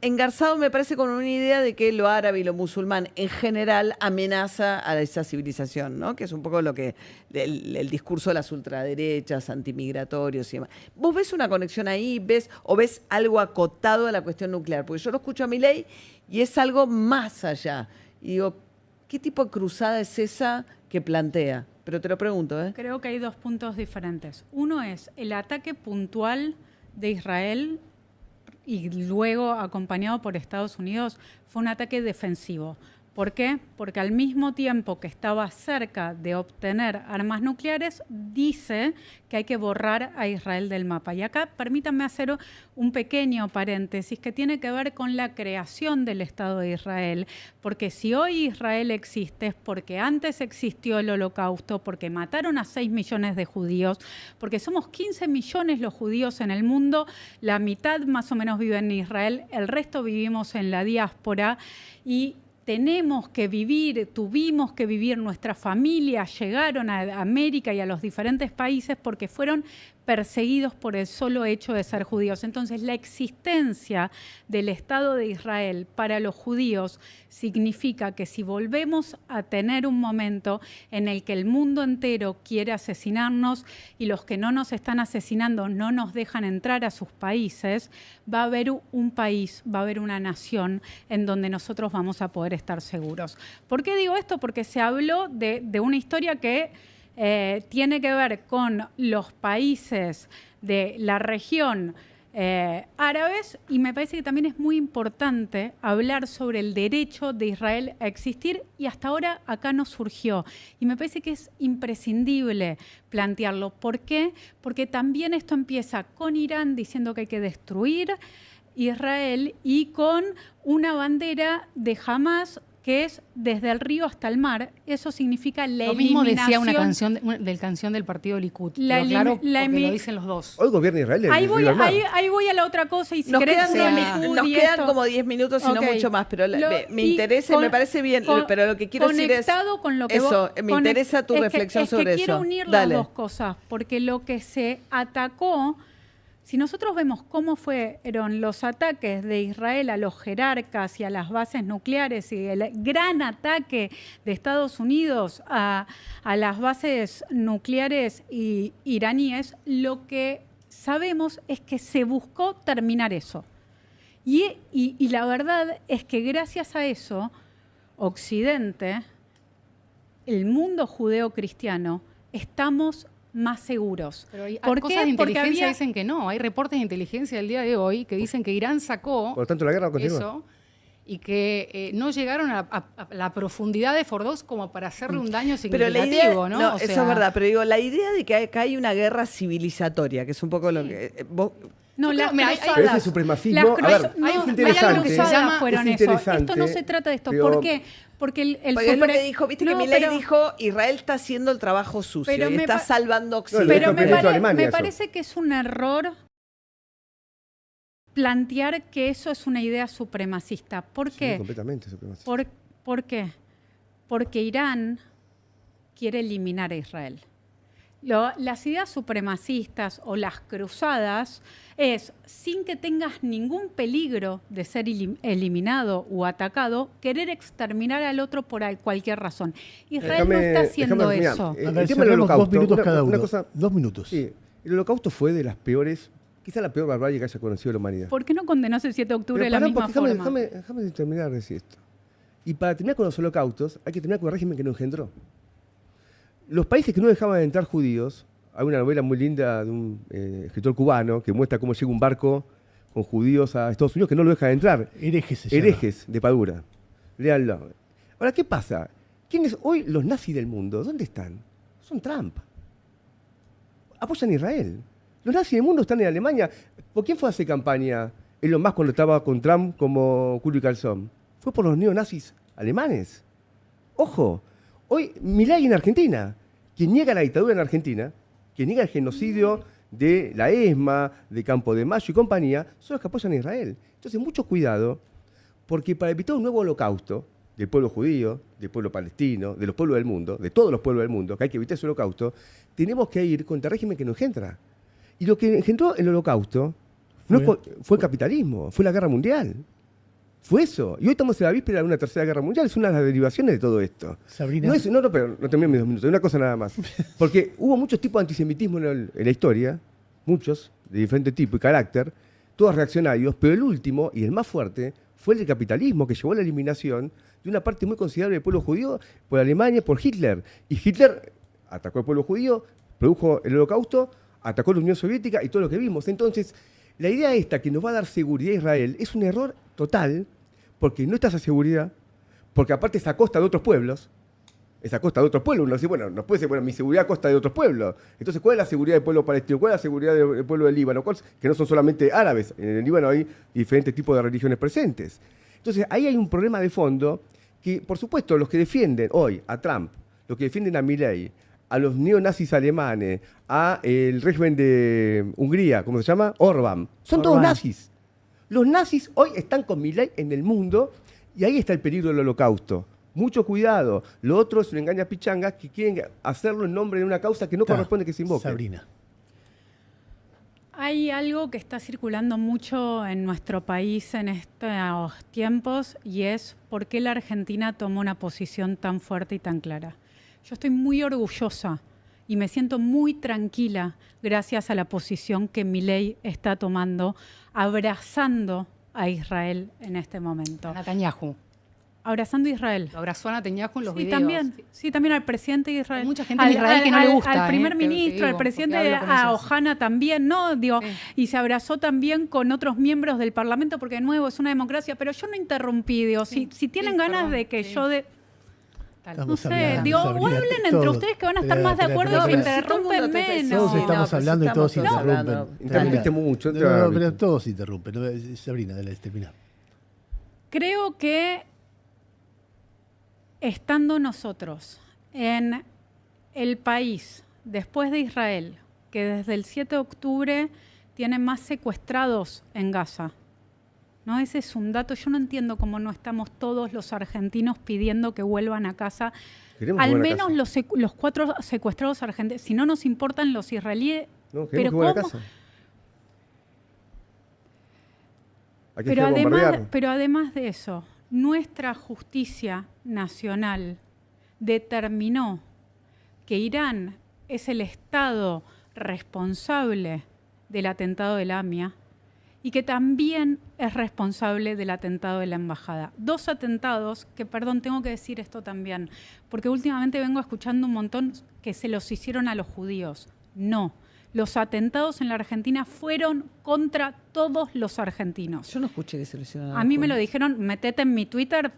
[SPEAKER 5] engarzado me parece con una idea de que lo árabe y lo musulmán en general amenaza a esa civilización, ¿no? Que es un poco lo que el discurso de las ultraderechas, antimigratorios y demás. ¿Vos ves una conexión ahí? ¿Ves algo acotado a la cuestión nuclear? Porque yo lo escucho a Milei y es algo más allá. Y digo, ¿qué tipo de cruzada es esa que plantea? Pero te lo pregunto, ¿eh?
[SPEAKER 2] Creo que hay 2 puntos diferentes. Uno es el ataque puntual de Israel y luego acompañado por Estados Unidos, fue un ataque defensivo. ¿Por qué? Porque al mismo tiempo que estaba cerca de obtener armas nucleares, dice que hay que borrar a Israel del mapa. Y acá permítanme hacer un pequeño paréntesis que tiene que ver con la creación del Estado de Israel, porque si hoy Israel existe es porque antes existió el Holocausto, porque mataron a 6 millones de judíos, porque somos 15 millones los judíos en el mundo, la mitad más o menos vive en Israel, el resto vivimos en la diáspora y tuvimos que vivir, nuestras familias llegaron a América y a los diferentes países porque fueron perseguidos por el solo hecho de ser judíos. Entonces, la existencia del Estado de Israel para los judíos significa que si volvemos a tener un momento en el que el mundo entero quiere asesinarnos y los que no nos están asesinando no nos dejan entrar a sus países, va a haber un país, va a haber una nación en donde nosotros vamos a poder estar seguros. ¿Por qué digo esto? Porque se habló de una historia que tiene que ver con los países de la región árabes y me parece que también es muy importante hablar sobre el derecho de Israel a existir y hasta ahora acá no surgió. Y me parece que es imprescindible plantearlo. ¿Por qué? Porque también esto empieza con Irán diciendo que hay que destruir Israel y con una bandera de Hamás que es desde el río hasta el mar. Eso significa la
[SPEAKER 4] Lo mismo
[SPEAKER 2] eliminación.
[SPEAKER 4] decía una canción del partido Likud. Claro, porque lo dicen los dos.
[SPEAKER 3] Hoy gobierna Israel.
[SPEAKER 2] Ahí voy a la otra cosa. Y si
[SPEAKER 5] Nos
[SPEAKER 2] querés,
[SPEAKER 5] quedan como 10 minutos y no mucho más, pero me interesa, me parece bien, pero lo que quiero decir es...
[SPEAKER 2] Conectado con lo que
[SPEAKER 5] eso, me interesa tu reflexión sobre eso.
[SPEAKER 2] Quiero unir
[SPEAKER 5] Dale.
[SPEAKER 2] las dos cosas, porque lo que se atacó... Si nosotros vemos cómo fueron los ataques de Israel a los jerarcas y a las bases nucleares y el gran ataque de Estados Unidos a las bases nucleares iraníes, lo que sabemos es que se buscó terminar eso. Y la verdad es que gracias a eso, Occidente, el mundo judeo-cristiano, estamos más seguros.
[SPEAKER 4] Pero hay
[SPEAKER 2] ¿Por
[SPEAKER 4] cosas
[SPEAKER 2] qué?
[SPEAKER 4] de
[SPEAKER 2] Porque
[SPEAKER 4] inteligencia dicen que no. Hay reportes de inteligencia del día de hoy que dicen que Irán sacó
[SPEAKER 3] Por lo tanto, la guerra continúa.
[SPEAKER 4] eso y que no llegaron a la profundidad de Fordoz como para hacerle un daño
[SPEAKER 5] Pero la
[SPEAKER 4] significativo,
[SPEAKER 5] idea,
[SPEAKER 4] ¿no? O sea,
[SPEAKER 5] eso es verdad, pero digo, la idea de que acá hay una guerra civilizatoria, que es un poco lo que...
[SPEAKER 2] No, las
[SPEAKER 4] Mira,
[SPEAKER 2] cruzadas.
[SPEAKER 3] Pero ese supremacismo,
[SPEAKER 2] Las
[SPEAKER 3] a ver,
[SPEAKER 2] cruzadas-
[SPEAKER 3] es
[SPEAKER 2] no,
[SPEAKER 3] interesante.
[SPEAKER 2] las cruzadas fueron
[SPEAKER 3] es
[SPEAKER 2] eso.
[SPEAKER 3] interesante,
[SPEAKER 2] Esto no se trata de esto.
[SPEAKER 3] pero-
[SPEAKER 2] ¿Por qué? Porque el
[SPEAKER 5] Porque es lo
[SPEAKER 2] sobre-
[SPEAKER 5] que dijo, viste
[SPEAKER 2] No,
[SPEAKER 5] que Milei
[SPEAKER 2] pero-
[SPEAKER 5] dijo, Israel está haciendo el trabajo sucio
[SPEAKER 2] Pero
[SPEAKER 5] y
[SPEAKER 2] me
[SPEAKER 5] está
[SPEAKER 2] pa-
[SPEAKER 5] salvando
[SPEAKER 3] No,
[SPEAKER 5] Occidente.
[SPEAKER 3] lo
[SPEAKER 2] Pero
[SPEAKER 3] dijo el presidente de Alemania,
[SPEAKER 2] me
[SPEAKER 3] eso.
[SPEAKER 2] parece que es un error plantear que eso es una idea supremacista. ¿Por
[SPEAKER 3] Sí,
[SPEAKER 2] qué?
[SPEAKER 3] completamente supremacista.
[SPEAKER 2] ¿Por qué? Porque Irán quiere eliminar a Israel. Las ideas supremacistas o las cruzadas es, sin que tengas ningún peligro de ser eliminado o atacado, querer exterminar al otro por cualquier razón. Israel no está haciendo
[SPEAKER 3] mira,
[SPEAKER 2] eso.
[SPEAKER 6] A
[SPEAKER 3] el
[SPEAKER 6] ver,
[SPEAKER 3] tema del
[SPEAKER 6] cerremos 2
[SPEAKER 3] holocausto,
[SPEAKER 6] minutos cada uno.
[SPEAKER 3] una cosa-
[SPEAKER 6] 2 minutos.
[SPEAKER 3] Sí, el holocausto fue de las peores, quizá la peor barbarie que haya conocido la humanidad.
[SPEAKER 2] ¿Por qué no condenás el 7 de octubre de la
[SPEAKER 3] pará,
[SPEAKER 2] misma
[SPEAKER 3] porque
[SPEAKER 2] forma?
[SPEAKER 3] déjame terminar de decir esto. Y para terminar con los holocaustos, hay que terminar con el régimen que nos engendró. Los países que no dejaban de entrar judíos, hay una novela muy linda de un escritor cubano que muestra cómo llega un barco con judíos a Estados Unidos que no lo deja de entrar.
[SPEAKER 6] Herejes se llama.
[SPEAKER 3] Herejes de Padura. Léanlo. Ahora, ¿qué pasa? ¿Quiénes hoy los nazis del mundo? ¿Dónde están? Son Trump. Apoyan a Israel. Los nazis del mundo están en Alemania. ¿Por quién fue a hacer campaña Elon Musk cuando estaba con Trump como culo y calzón? Fue por los neonazis alemanes. Ojo, hoy Milei en Argentina, quien niega la dictadura en Argentina, quien niega el genocidio de la ESMA, de Campo de Mayo y compañía, son los que apoyan a Israel. Entonces, mucho cuidado, porque para evitar un nuevo holocausto del pueblo judío, del pueblo palestino, de los pueblos del mundo, de todos los pueblos del mundo, que hay que evitar ese holocausto, tenemos que ir contra el régimen que nos engendra. Y lo que engendró el holocausto fue el capitalismo, fue la guerra mundial. Fue eso. Y hoy estamos en la víspera de una tercera guerra mundial. Es una de las derivaciones de todo esto.
[SPEAKER 6] Sabrina.
[SPEAKER 3] Pero no terminé mis 2 minutos. Una cosa nada más. Porque hubo muchos tipos de antisemitismo en la historia. Muchos, de diferente tipo y carácter. Todos reaccionarios. Pero el último y el más fuerte fue el del capitalismo, que llevó a la eliminación de una parte muy considerable del pueblo judío por Alemania, por Hitler. Y Hitler atacó al pueblo judío, produjo el holocausto, atacó a la Unión Soviética y todo lo que vimos. Entonces, la idea esta que nos va a dar seguridad a Israel es un error total, porque no está esa seguridad, porque aparte es a costa de otros pueblos, es a costa de otros pueblos. Uno dice, bueno, no puede ser, bueno, mi seguridad a costa de otros pueblos. Entonces, ¿cuál es la seguridad del pueblo palestino? ¿Cuál es la seguridad del pueblo del Líbano? Que no son solamente árabes. En el Líbano hay diferentes tipos de religiones presentes. Entonces, ahí hay un problema de fondo que, por supuesto, los que defienden hoy a Trump, los que defienden a Milei, a los neonazis alemanes, a el régimen de Hungría, ¿cómo se llama? Orbán. Son todos nazis. Los nazis hoy están con Milei en el mundo y ahí está el peligro del holocausto. Mucho cuidado. Lo otro es un engaña pichanga que quieren hacerlo en nombre de una causa que no corresponde que se invoque.
[SPEAKER 6] Sabrina.
[SPEAKER 2] Hay algo que está circulando mucho en nuestro país en estos tiempos y es por qué la Argentina tomó una posición tan fuerte y tan clara. Yo estoy muy orgullosa y me siento muy tranquila gracias a la posición que Milei está tomando, abrazando a Israel en este momento.
[SPEAKER 4] Netanyahu.
[SPEAKER 2] Abrazando a Israel.
[SPEAKER 4] Lo abrazó a Netanyahu en los
[SPEAKER 2] Sí,
[SPEAKER 4] videos.
[SPEAKER 2] también al presidente de Israel.
[SPEAKER 4] Hay mucha gente en Israel que no le gusta,
[SPEAKER 2] Al primer
[SPEAKER 4] te
[SPEAKER 2] ministro, al
[SPEAKER 4] digo,
[SPEAKER 2] presidente,
[SPEAKER 4] porque hablo con
[SPEAKER 2] a
[SPEAKER 4] ellos.
[SPEAKER 2] Ohana también, ¿no? Digo,
[SPEAKER 4] Sí.
[SPEAKER 2] y se abrazó también con otros miembros del Parlamento, porque de nuevo es una democracia, pero yo no interrumpí, digo,
[SPEAKER 4] Sí,
[SPEAKER 2] si tienen
[SPEAKER 4] sí,
[SPEAKER 2] ganas
[SPEAKER 4] perdón,
[SPEAKER 2] de que
[SPEAKER 4] sí.
[SPEAKER 2] yo de...
[SPEAKER 4] Tal.
[SPEAKER 2] No
[SPEAKER 6] Estamos
[SPEAKER 2] sé,
[SPEAKER 6] hablando,
[SPEAKER 2] digo, o
[SPEAKER 6] Sabrina,
[SPEAKER 2] hablen entre
[SPEAKER 6] todo.
[SPEAKER 2] ustedes que van a estar
[SPEAKER 6] Espera,
[SPEAKER 2] más de
[SPEAKER 6] espera,
[SPEAKER 2] acuerdo
[SPEAKER 6] espera,
[SPEAKER 2] y se
[SPEAKER 6] espera.
[SPEAKER 2] interrumpen
[SPEAKER 5] Todo el mundo te
[SPEAKER 2] menos.
[SPEAKER 6] Todos
[SPEAKER 5] Sí,
[SPEAKER 6] estamos
[SPEAKER 5] no,
[SPEAKER 6] hablando y
[SPEAKER 5] pero
[SPEAKER 6] todos
[SPEAKER 5] estamos
[SPEAKER 6] interrumpen.
[SPEAKER 5] hablando.
[SPEAKER 3] Interrumpiste mucho.
[SPEAKER 6] Pero todos interrumpen. Sabrina, dale, termina.
[SPEAKER 2] Creo que estando nosotros en el país, después de Israel, que desde el 7 de octubre tiene más secuestrados en Gaza, ¿no? Ese es un dato. Yo no entiendo cómo no estamos todos los argentinos pidiendo que vuelvan a casa.
[SPEAKER 3] Queremos
[SPEAKER 2] Al
[SPEAKER 3] volver a
[SPEAKER 2] menos
[SPEAKER 3] casa.
[SPEAKER 2] los 4 secuestrados argentinos. Si no nos importan los israelíes,
[SPEAKER 3] No,
[SPEAKER 2] pero
[SPEAKER 3] queremos volver a
[SPEAKER 2] ¿cómo?
[SPEAKER 3] casa. Aquí se va a bombardear.
[SPEAKER 2] Pero además de eso, nuestra justicia nacional determinó que Irán es el Estado responsable del atentado de la AMIA y que también es responsable del atentado de la embajada. 2 atentados que, perdón, tengo que decir esto también, porque últimamente vengo escuchando un montón que se los hicieron a los judíos. No. Los atentados en la Argentina fueron contra todos los argentinos.
[SPEAKER 5] Yo no escuché que se lo hicieron.
[SPEAKER 2] A mí me lo dijeron, metete en mi Twitter.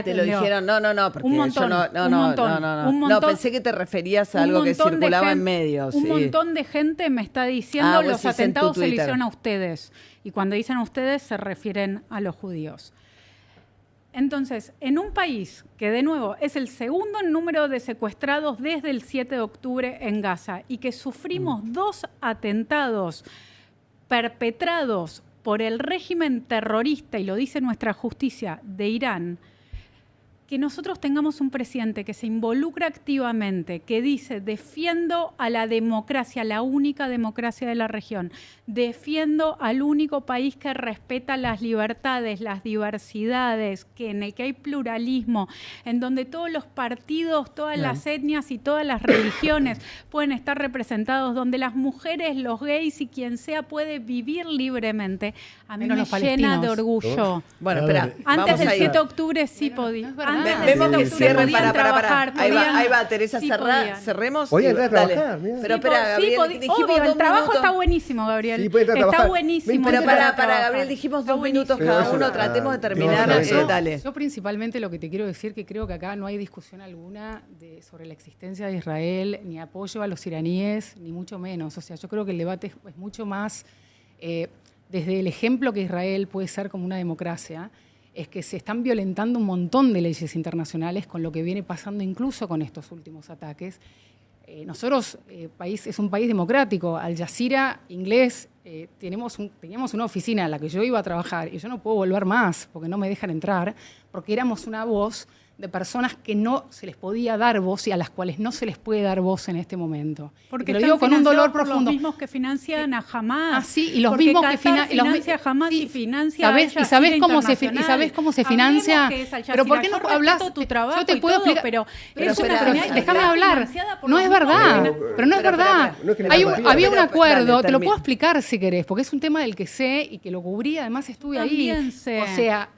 [SPEAKER 5] Te lo dijeron. No, porque
[SPEAKER 2] un montón,
[SPEAKER 5] yo
[SPEAKER 2] un montón.
[SPEAKER 5] No, pensé que te referías a algo que circulaba en medios.
[SPEAKER 2] Un montón de gente me está diciendo los atentados se le hicieron a ustedes. Y cuando dicen a ustedes se refieren a los judíos. Entonces, en un país que, de nuevo, es el segundo en número de secuestrados desde el 7 de octubre en Gaza y que sufrimos 2 atentados perpetrados por el régimen terrorista, y lo dice nuestra justicia, de Irán, que nosotros tengamos un presidente que se involucra activamente, que dice, defiendo a la democracia, la única democracia de la región, defiendo al único país que respeta las libertades, las diversidades, en el que hay pluralismo, en donde todos los partidos, todas las etnias y todas las religiones pueden estar representados, donde las mujeres, los gays y quien sea puede vivir libremente. A mí me llena de orgullo.
[SPEAKER 5] Bueno, espera.
[SPEAKER 2] Antes del 7 de octubre sí podía.
[SPEAKER 5] Vemos que cierre para. Ahí va, Teresa,
[SPEAKER 2] sí
[SPEAKER 5] cerremos.
[SPEAKER 3] Voy a entrar a trabajar.
[SPEAKER 5] Pero espera, Gabriel, dijimos
[SPEAKER 2] obvio,
[SPEAKER 5] 2
[SPEAKER 2] el trabajo
[SPEAKER 5] minutos.
[SPEAKER 2] está buenísimo, Gabriel.
[SPEAKER 3] Sí, puede entrar a
[SPEAKER 2] está
[SPEAKER 3] trabajar.
[SPEAKER 2] buenísimo.
[SPEAKER 5] Pero para
[SPEAKER 2] trabajar.
[SPEAKER 5] Gabriel, dijimos
[SPEAKER 2] Está
[SPEAKER 5] 2 minutos
[SPEAKER 2] buenísimo.
[SPEAKER 5] cada
[SPEAKER 3] Pero
[SPEAKER 5] uno,
[SPEAKER 3] eso-
[SPEAKER 5] tratemos de
[SPEAKER 3] no,
[SPEAKER 5] terminar. Dale.
[SPEAKER 4] Yo principalmente lo que te quiero decir que creo que acá no hay discusión alguna sobre la existencia de Israel, ni apoyo a los iraníes, ni mucho menos. O sea, yo creo que el debate es mucho más desde el ejemplo que Israel puede ser como una democracia, es que se están violentando un montón de leyes internacionales con lo que viene pasando incluso con estos últimos ataques. Nosotros, es un país democrático. Al Jazeera inglés, teníamos una oficina en la que yo iba a trabajar y yo no puedo volver más porque no me dejan entrar, porque éramos una voz de personas que no se les podía dar voz y a las cuales no se les puede dar voz en este momento.
[SPEAKER 2] Porque
[SPEAKER 4] y lo digo con un dolor profundo.
[SPEAKER 2] Los mismos que financian a Hamas.
[SPEAKER 4] Ah, sí, y los
[SPEAKER 2] Porque
[SPEAKER 4] mismos que
[SPEAKER 2] Qatar
[SPEAKER 4] financia
[SPEAKER 2] a Hamas
[SPEAKER 4] sí,
[SPEAKER 2] y financia
[SPEAKER 4] ¿sabés?
[SPEAKER 2] a
[SPEAKER 4] ¿Y sabés cómo se financia?
[SPEAKER 2] Hablemos que es Al
[SPEAKER 4] Pero ¿por qué no
[SPEAKER 2] Jazeera. Yo
[SPEAKER 4] hablas?
[SPEAKER 2] respeto tu trabajo
[SPEAKER 4] Yo te
[SPEAKER 2] y
[SPEAKER 4] puedo
[SPEAKER 2] todo,
[SPEAKER 4] explicar,
[SPEAKER 2] pero
[SPEAKER 5] Pero
[SPEAKER 2] es una
[SPEAKER 5] espera,
[SPEAKER 2] financiada
[SPEAKER 4] déjame hablar.
[SPEAKER 2] financiada por
[SPEAKER 4] No
[SPEAKER 2] los
[SPEAKER 4] es
[SPEAKER 2] mismos
[SPEAKER 4] verdad,
[SPEAKER 2] que
[SPEAKER 4] pero no es verdad.
[SPEAKER 3] No es que
[SPEAKER 4] Había un
[SPEAKER 5] Pero,
[SPEAKER 4] acuerdo,
[SPEAKER 5] dale,
[SPEAKER 4] te lo puedo
[SPEAKER 5] termina.
[SPEAKER 4] explicar si querés, porque es un tema del que sé y que lo cubrí, además estuve ahí.
[SPEAKER 2] También sé.
[SPEAKER 4] O sea,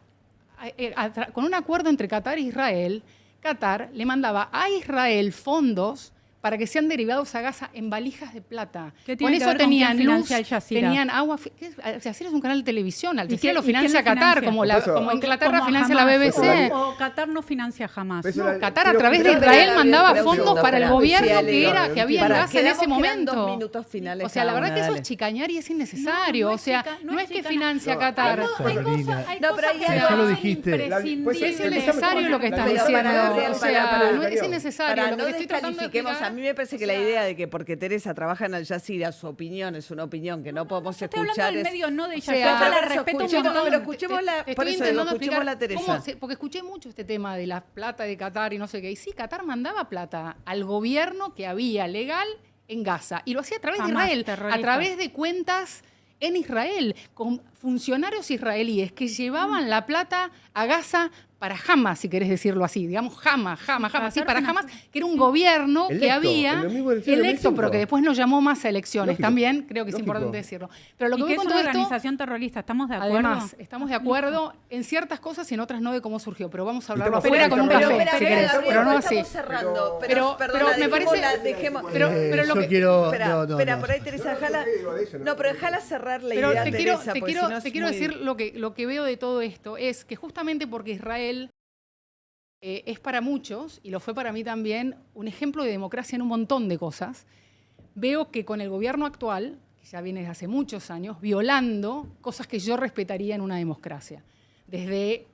[SPEAKER 4] con un acuerdo entre Qatar e Israel, Qatar le mandaba a Israel fondos para que sean derivados a Gaza en valijas de plata.
[SPEAKER 2] ¿Qué
[SPEAKER 4] Con
[SPEAKER 2] tiene que
[SPEAKER 4] eso
[SPEAKER 2] ver con
[SPEAKER 4] tenían
[SPEAKER 2] quién
[SPEAKER 4] luz,
[SPEAKER 2] financia Al Jazeera?
[SPEAKER 4] tenían agua. Al Jazeera es un canal de televisión, Al
[SPEAKER 2] ¿Y
[SPEAKER 4] Jazeera
[SPEAKER 2] qué-
[SPEAKER 4] lo
[SPEAKER 2] y quién
[SPEAKER 4] financia
[SPEAKER 2] lo
[SPEAKER 4] Qatar,
[SPEAKER 2] financia?
[SPEAKER 4] como Inglaterra
[SPEAKER 2] Como
[SPEAKER 4] financia la
[SPEAKER 2] Hamas.
[SPEAKER 4] BBC.
[SPEAKER 2] O Qatar no financia jamás.
[SPEAKER 3] Pero
[SPEAKER 4] No,
[SPEAKER 3] eso
[SPEAKER 4] Qatar
[SPEAKER 3] quiero
[SPEAKER 4] a través de
[SPEAKER 3] explicar-
[SPEAKER 4] Israel mandaba
[SPEAKER 5] Espera un
[SPEAKER 4] fondos
[SPEAKER 5] segundo,
[SPEAKER 4] para el
[SPEAKER 5] espera.
[SPEAKER 4] gobierno
[SPEAKER 5] Sí,
[SPEAKER 4] que
[SPEAKER 5] Ale,
[SPEAKER 4] había en
[SPEAKER 5] para,
[SPEAKER 4] Gaza en ese
[SPEAKER 5] quedan
[SPEAKER 4] momento.
[SPEAKER 5] 2 minutos finales.
[SPEAKER 4] O sea, la
[SPEAKER 5] cada
[SPEAKER 4] verdad
[SPEAKER 5] una,
[SPEAKER 4] que eso
[SPEAKER 5] dale.
[SPEAKER 4] es chicañar y es innecesario.
[SPEAKER 2] No
[SPEAKER 4] o sea,
[SPEAKER 2] chica-
[SPEAKER 4] no es que
[SPEAKER 2] chicañar.
[SPEAKER 4] financia
[SPEAKER 3] No,
[SPEAKER 4] Qatar.
[SPEAKER 2] Hay
[SPEAKER 6] Carolina.
[SPEAKER 2] cosas
[SPEAKER 5] No, pero
[SPEAKER 2] que
[SPEAKER 5] ahí
[SPEAKER 2] me
[SPEAKER 5] ya lo
[SPEAKER 2] parecen
[SPEAKER 6] dijiste.
[SPEAKER 2] imprescindibles.
[SPEAKER 3] Pues
[SPEAKER 4] Es innecesario lo que estás
[SPEAKER 5] Pero
[SPEAKER 4] diciendo.
[SPEAKER 5] para, Gabriel,
[SPEAKER 4] O sea,
[SPEAKER 5] para,
[SPEAKER 4] no es innecesario.
[SPEAKER 5] Para
[SPEAKER 4] Lo que
[SPEAKER 5] no
[SPEAKER 4] te estoy tratando de
[SPEAKER 5] descalifiquemos,
[SPEAKER 4] explicar,
[SPEAKER 5] a mí me parece que la idea de que porque Teresa trabaja en Al Jazeera, su opinión es una opinión que no podemos
[SPEAKER 2] Estoy hablando
[SPEAKER 5] escuchar.
[SPEAKER 2] del medio, no de ella.
[SPEAKER 4] sea,
[SPEAKER 2] Yo
[SPEAKER 5] pero
[SPEAKER 2] la
[SPEAKER 5] por eso
[SPEAKER 2] respeto un
[SPEAKER 5] escuchemos,
[SPEAKER 2] montón.
[SPEAKER 5] pero escuchemos la,
[SPEAKER 4] Te
[SPEAKER 5] por
[SPEAKER 4] estoy
[SPEAKER 5] eso digo,
[SPEAKER 4] intentando
[SPEAKER 5] escuchemos la
[SPEAKER 4] explicar
[SPEAKER 5] Teresa.
[SPEAKER 4] porque escuché mucho este tema de la plata de Qatar y no sé qué. Y sí, Qatar mandaba plata al gobierno que había legal en Gaza. Y lo hacía a través de
[SPEAKER 2] Hamas,
[SPEAKER 4] Israel,
[SPEAKER 2] terrorista.
[SPEAKER 4] a través de cuentas en Israel, con funcionarios israelíes que llevaban la plata a Gaza para Hamas, si querés decirlo así, digamos Hamas, sí, para Hamas, que era un gobierno que
[SPEAKER 3] Electo,
[SPEAKER 4] había,
[SPEAKER 3] en el mismo elección de
[SPEAKER 4] electo,
[SPEAKER 3] 2005.
[SPEAKER 4] pero que después nos llamó más a elecciones
[SPEAKER 3] Lógico,
[SPEAKER 4] también, creo que es
[SPEAKER 3] lógico.
[SPEAKER 4] importante decirlo. Pero lo que
[SPEAKER 2] Y
[SPEAKER 4] voy
[SPEAKER 2] que es
[SPEAKER 4] con
[SPEAKER 2] una
[SPEAKER 4] todo esto,
[SPEAKER 2] organización terrorista, ¿estamos de acuerdo?
[SPEAKER 4] además, estamos de acuerdo en ciertas cosas y en otras no de cómo surgió, pero vamos a hablarlo
[SPEAKER 3] Estamos
[SPEAKER 4] afuera con un
[SPEAKER 3] pero-
[SPEAKER 4] café,
[SPEAKER 3] pero-
[SPEAKER 4] si querés,
[SPEAKER 5] Gabriel,
[SPEAKER 4] pero no así.
[SPEAKER 5] estamos cerrando,
[SPEAKER 4] Pero
[SPEAKER 5] perdona,
[SPEAKER 4] me parece,
[SPEAKER 5] dejemos,
[SPEAKER 4] pero lo
[SPEAKER 6] yo
[SPEAKER 4] que
[SPEAKER 6] quiero...
[SPEAKER 5] espera,
[SPEAKER 6] no,
[SPEAKER 5] espera,
[SPEAKER 6] no.
[SPEAKER 5] por ahí Teresa, dejala, no, pero dejala cerrar la
[SPEAKER 4] pero
[SPEAKER 5] idea,
[SPEAKER 4] te
[SPEAKER 5] Teresa,
[SPEAKER 4] quiero,
[SPEAKER 5] porque si no es
[SPEAKER 4] te quiero
[SPEAKER 5] muy-
[SPEAKER 4] decir lo que veo de todo esto es que justamente porque Israel es para muchos, y lo fue para mí también, un ejemplo de democracia en un montón de cosas, veo que con el gobierno actual, que ya viene desde hace muchos años, violando cosas que yo respetaría en una democracia. Desde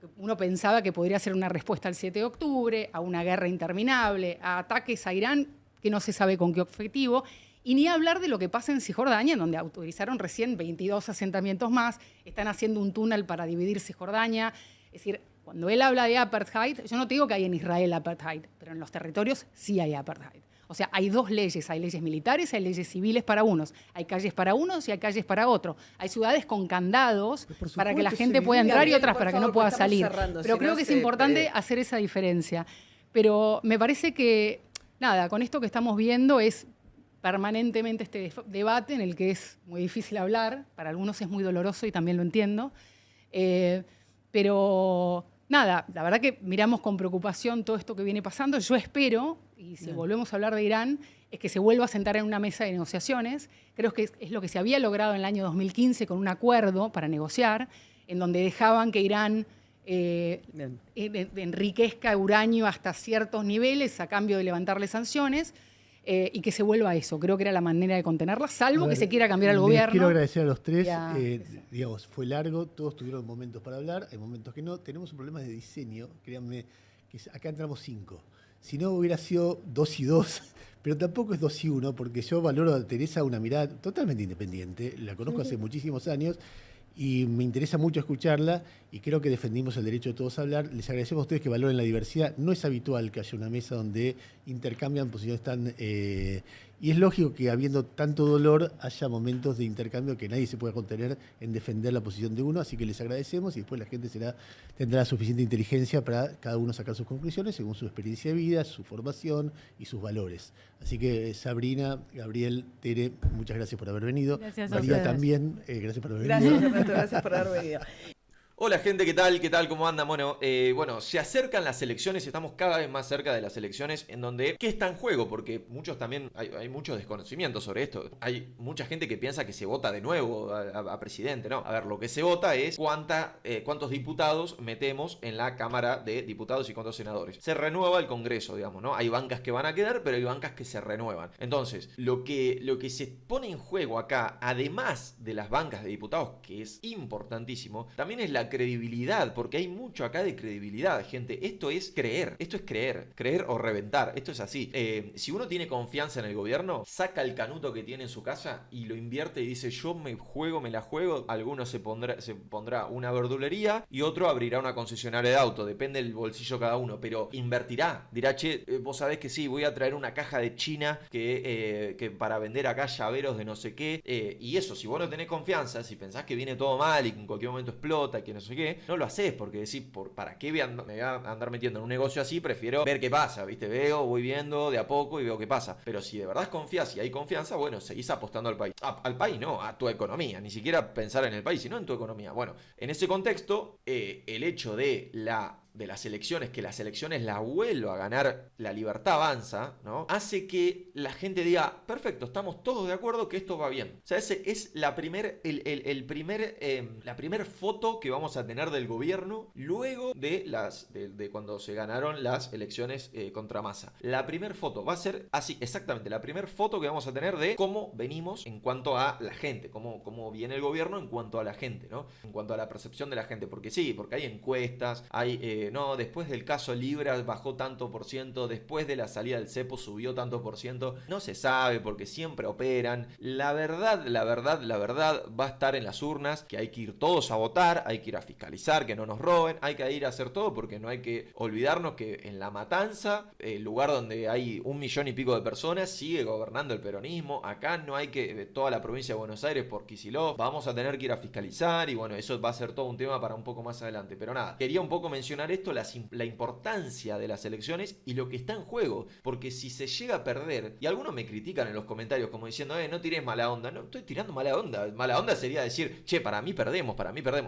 [SPEAKER 4] que uno pensaba que podría ser una respuesta al 7 de octubre, a una guerra interminable, a ataques a Irán que no se sabe con qué objetivo, y ni hablar de lo que pasa en Cisjordania, en donde autorizaron recién 22 asentamientos más, están haciendo un túnel para dividir Cisjordania. Es decir, cuando él habla de apartheid, yo no te digo que hay en Israel apartheid, pero en los territorios sí hay apartheid. O sea, hay dos leyes, hay leyes militares, hay leyes civiles para unos, hay calles para unos y hay calles para otros. Hay ciudades con candados para que la gente pueda entrar y otras para que no pueda salir. Pero creo que es importante hacer esa diferencia. Pero me parece que, nada, con esto que estamos viendo es permanentemente este debate en el que es muy difícil hablar, para algunos es muy doloroso y también lo entiendo, pero nada, la verdad que miramos con preocupación todo esto que viene pasando. Yo espero, y si volvemos a hablar de Irán, es que se vuelva a sentar en una mesa de negociaciones. Creo que es lo que se había logrado en el año 2015 con un acuerdo para negociar, en donde dejaban que Irán enriquezca uranio hasta ciertos niveles a cambio de levantarle sanciones. Y que se vuelva a eso. Creo que era la manera de contenerla, salvo que se quiera cambiar el gobierno.
[SPEAKER 6] Quiero agradecer a los tres. Digamos, fue largo, todos tuvieron momentos para hablar, hay momentos que no. Tenemos un problema de diseño, créanme, que acá entramos 5. Si no hubiera sido 2 y 2, pero tampoco es 2 y 1, porque yo valoro a Teresa una mirada totalmente independiente. La conozco hace muchísimos años y me interesa mucho escucharla y creo que defendimos el derecho de todos a hablar. Les agradecemos a ustedes que valoren la diversidad. No es habitual que haya una mesa donde intercambian posiciones tan... y es lógico que habiendo tanto dolor haya momentos de intercambio que nadie se pueda contener en defender la posición de uno, así que les agradecemos y después la gente tendrá suficiente inteligencia para cada uno sacar sus conclusiones según su experiencia de vida, su formación y sus valores. Así que Sabrina, Gabriel, Tere, muchas gracias por haber venido.
[SPEAKER 2] Gracias a
[SPEAKER 6] María
[SPEAKER 2] ustedes.
[SPEAKER 6] También, gracias por haber venido.
[SPEAKER 5] Gracias, Ernesto, gracias por haber venido.
[SPEAKER 1] Hola gente, ¿qué tal? ¿Qué tal? ¿Cómo andan? Bueno, se acercan las elecciones, estamos cada vez más cerca de las elecciones en donde, ¿qué está en juego? Porque muchos también, hay mucho desconocimiento sobre esto. Hay mucha gente que piensa que se vota de nuevo a presidente, ¿no? A ver, lo que se vota es cuántos diputados metemos en la Cámara de Diputados y cuántos senadores. Se renueva el Congreso, digamos, ¿no? Hay bancas que van a quedar, pero hay bancas que se renuevan. Entonces, lo que se pone en juego acá, además de las bancas de diputados, que es importantísimo, también es la credibilidad, porque hay mucho acá de credibilidad, gente. Esto es creer o reventar, esto es así. Si uno tiene confianza en el gobierno, saca el canuto que tiene en su casa y lo invierte y dice, yo me la juego. Alguno se pondrá una verdulería y otro abrirá una concesionaria de auto, depende del bolsillo cada uno, pero invertirá, dirá, che, vos sabés que sí, voy a traer una caja de China que para vender acá llaveros de no sé qué, y eso, si vos no tenés confianza, si pensás que viene todo mal y que en cualquier momento explota y que no sé qué, no lo haces, porque decís, ¿para qué me voy a andar metiendo en un negocio así? Prefiero ver qué pasa, ¿viste? Voy viendo de a poco y veo qué pasa. Pero si de verdad confías y hay confianza, bueno, seguís apostando al país. Al país no, a tu economía. Ni siquiera pensar en el país, sino en tu economía. Bueno, en ese contexto, el hecho de las elecciones, que las elecciones la vuelva a ganar La Libertad Avanza, ¿no? Hace que la gente diga, perfecto, estamos todos de acuerdo que esto va bien. O sea, ese es la primer foto que vamos a tener del gobierno luego de cuando se ganaron las elecciones contra Massa. La primer foto va a ser así, exactamente, la primer foto que vamos a tener de cómo venimos en cuanto a la gente, cómo viene el gobierno en cuanto a la gente, ¿no? En cuanto a la percepción de la gente, porque sí, porque hay encuestas, hay no, después del caso Libra bajó tanto por ciento, después de la salida del cepo subió tanto por ciento, no se sabe porque siempre operan. La verdad va a estar en las urnas, que hay que ir todos a votar, hay que ir a fiscalizar, que no nos roben, hay que ir a hacer todo porque no hay que olvidarnos que en La Matanza, el lugar donde hay 1 millón y pico de personas, sigue gobernando el peronismo. Acá no hay que, toda la provincia de Buenos Aires por Kicillof, vamos a tener que ir a fiscalizar y bueno, eso va a ser todo un tema para un poco más adelante. Pero nada, quería un poco mencionar esto, la importancia de las elecciones y lo que está en juego, porque si se llega a perder, y algunos me critican en los comentarios como diciendo, no tires mala onda, no estoy tirando mala onda sería decir, che, para mí perdemos,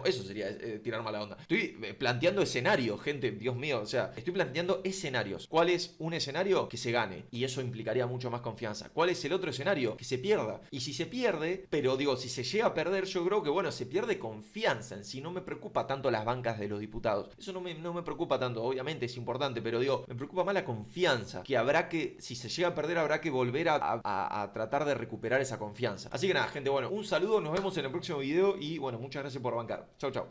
[SPEAKER 1] eso sería tirar mala onda. Estoy planteando escenarios, gente, Dios mío, o sea, estoy planteando escenarios. ¿Cuál es un escenario? Que se gane, y eso implicaría mucho más confianza. ¿Cuál es el otro escenario? Que se pierda, y si se pierde, pero digo, si se llega a perder, yo creo que bueno, se pierde confianza en sí, no me preocupa tanto las bancas de los diputados, eso no me preocupa tanto, obviamente es importante, pero digo, me preocupa más la confianza, que si se llega a perder habrá que volver a tratar de recuperar esa confianza. Así que nada, gente, bueno, un saludo, nos vemos en el próximo video y bueno, muchas gracias por bancar. Chau, chau.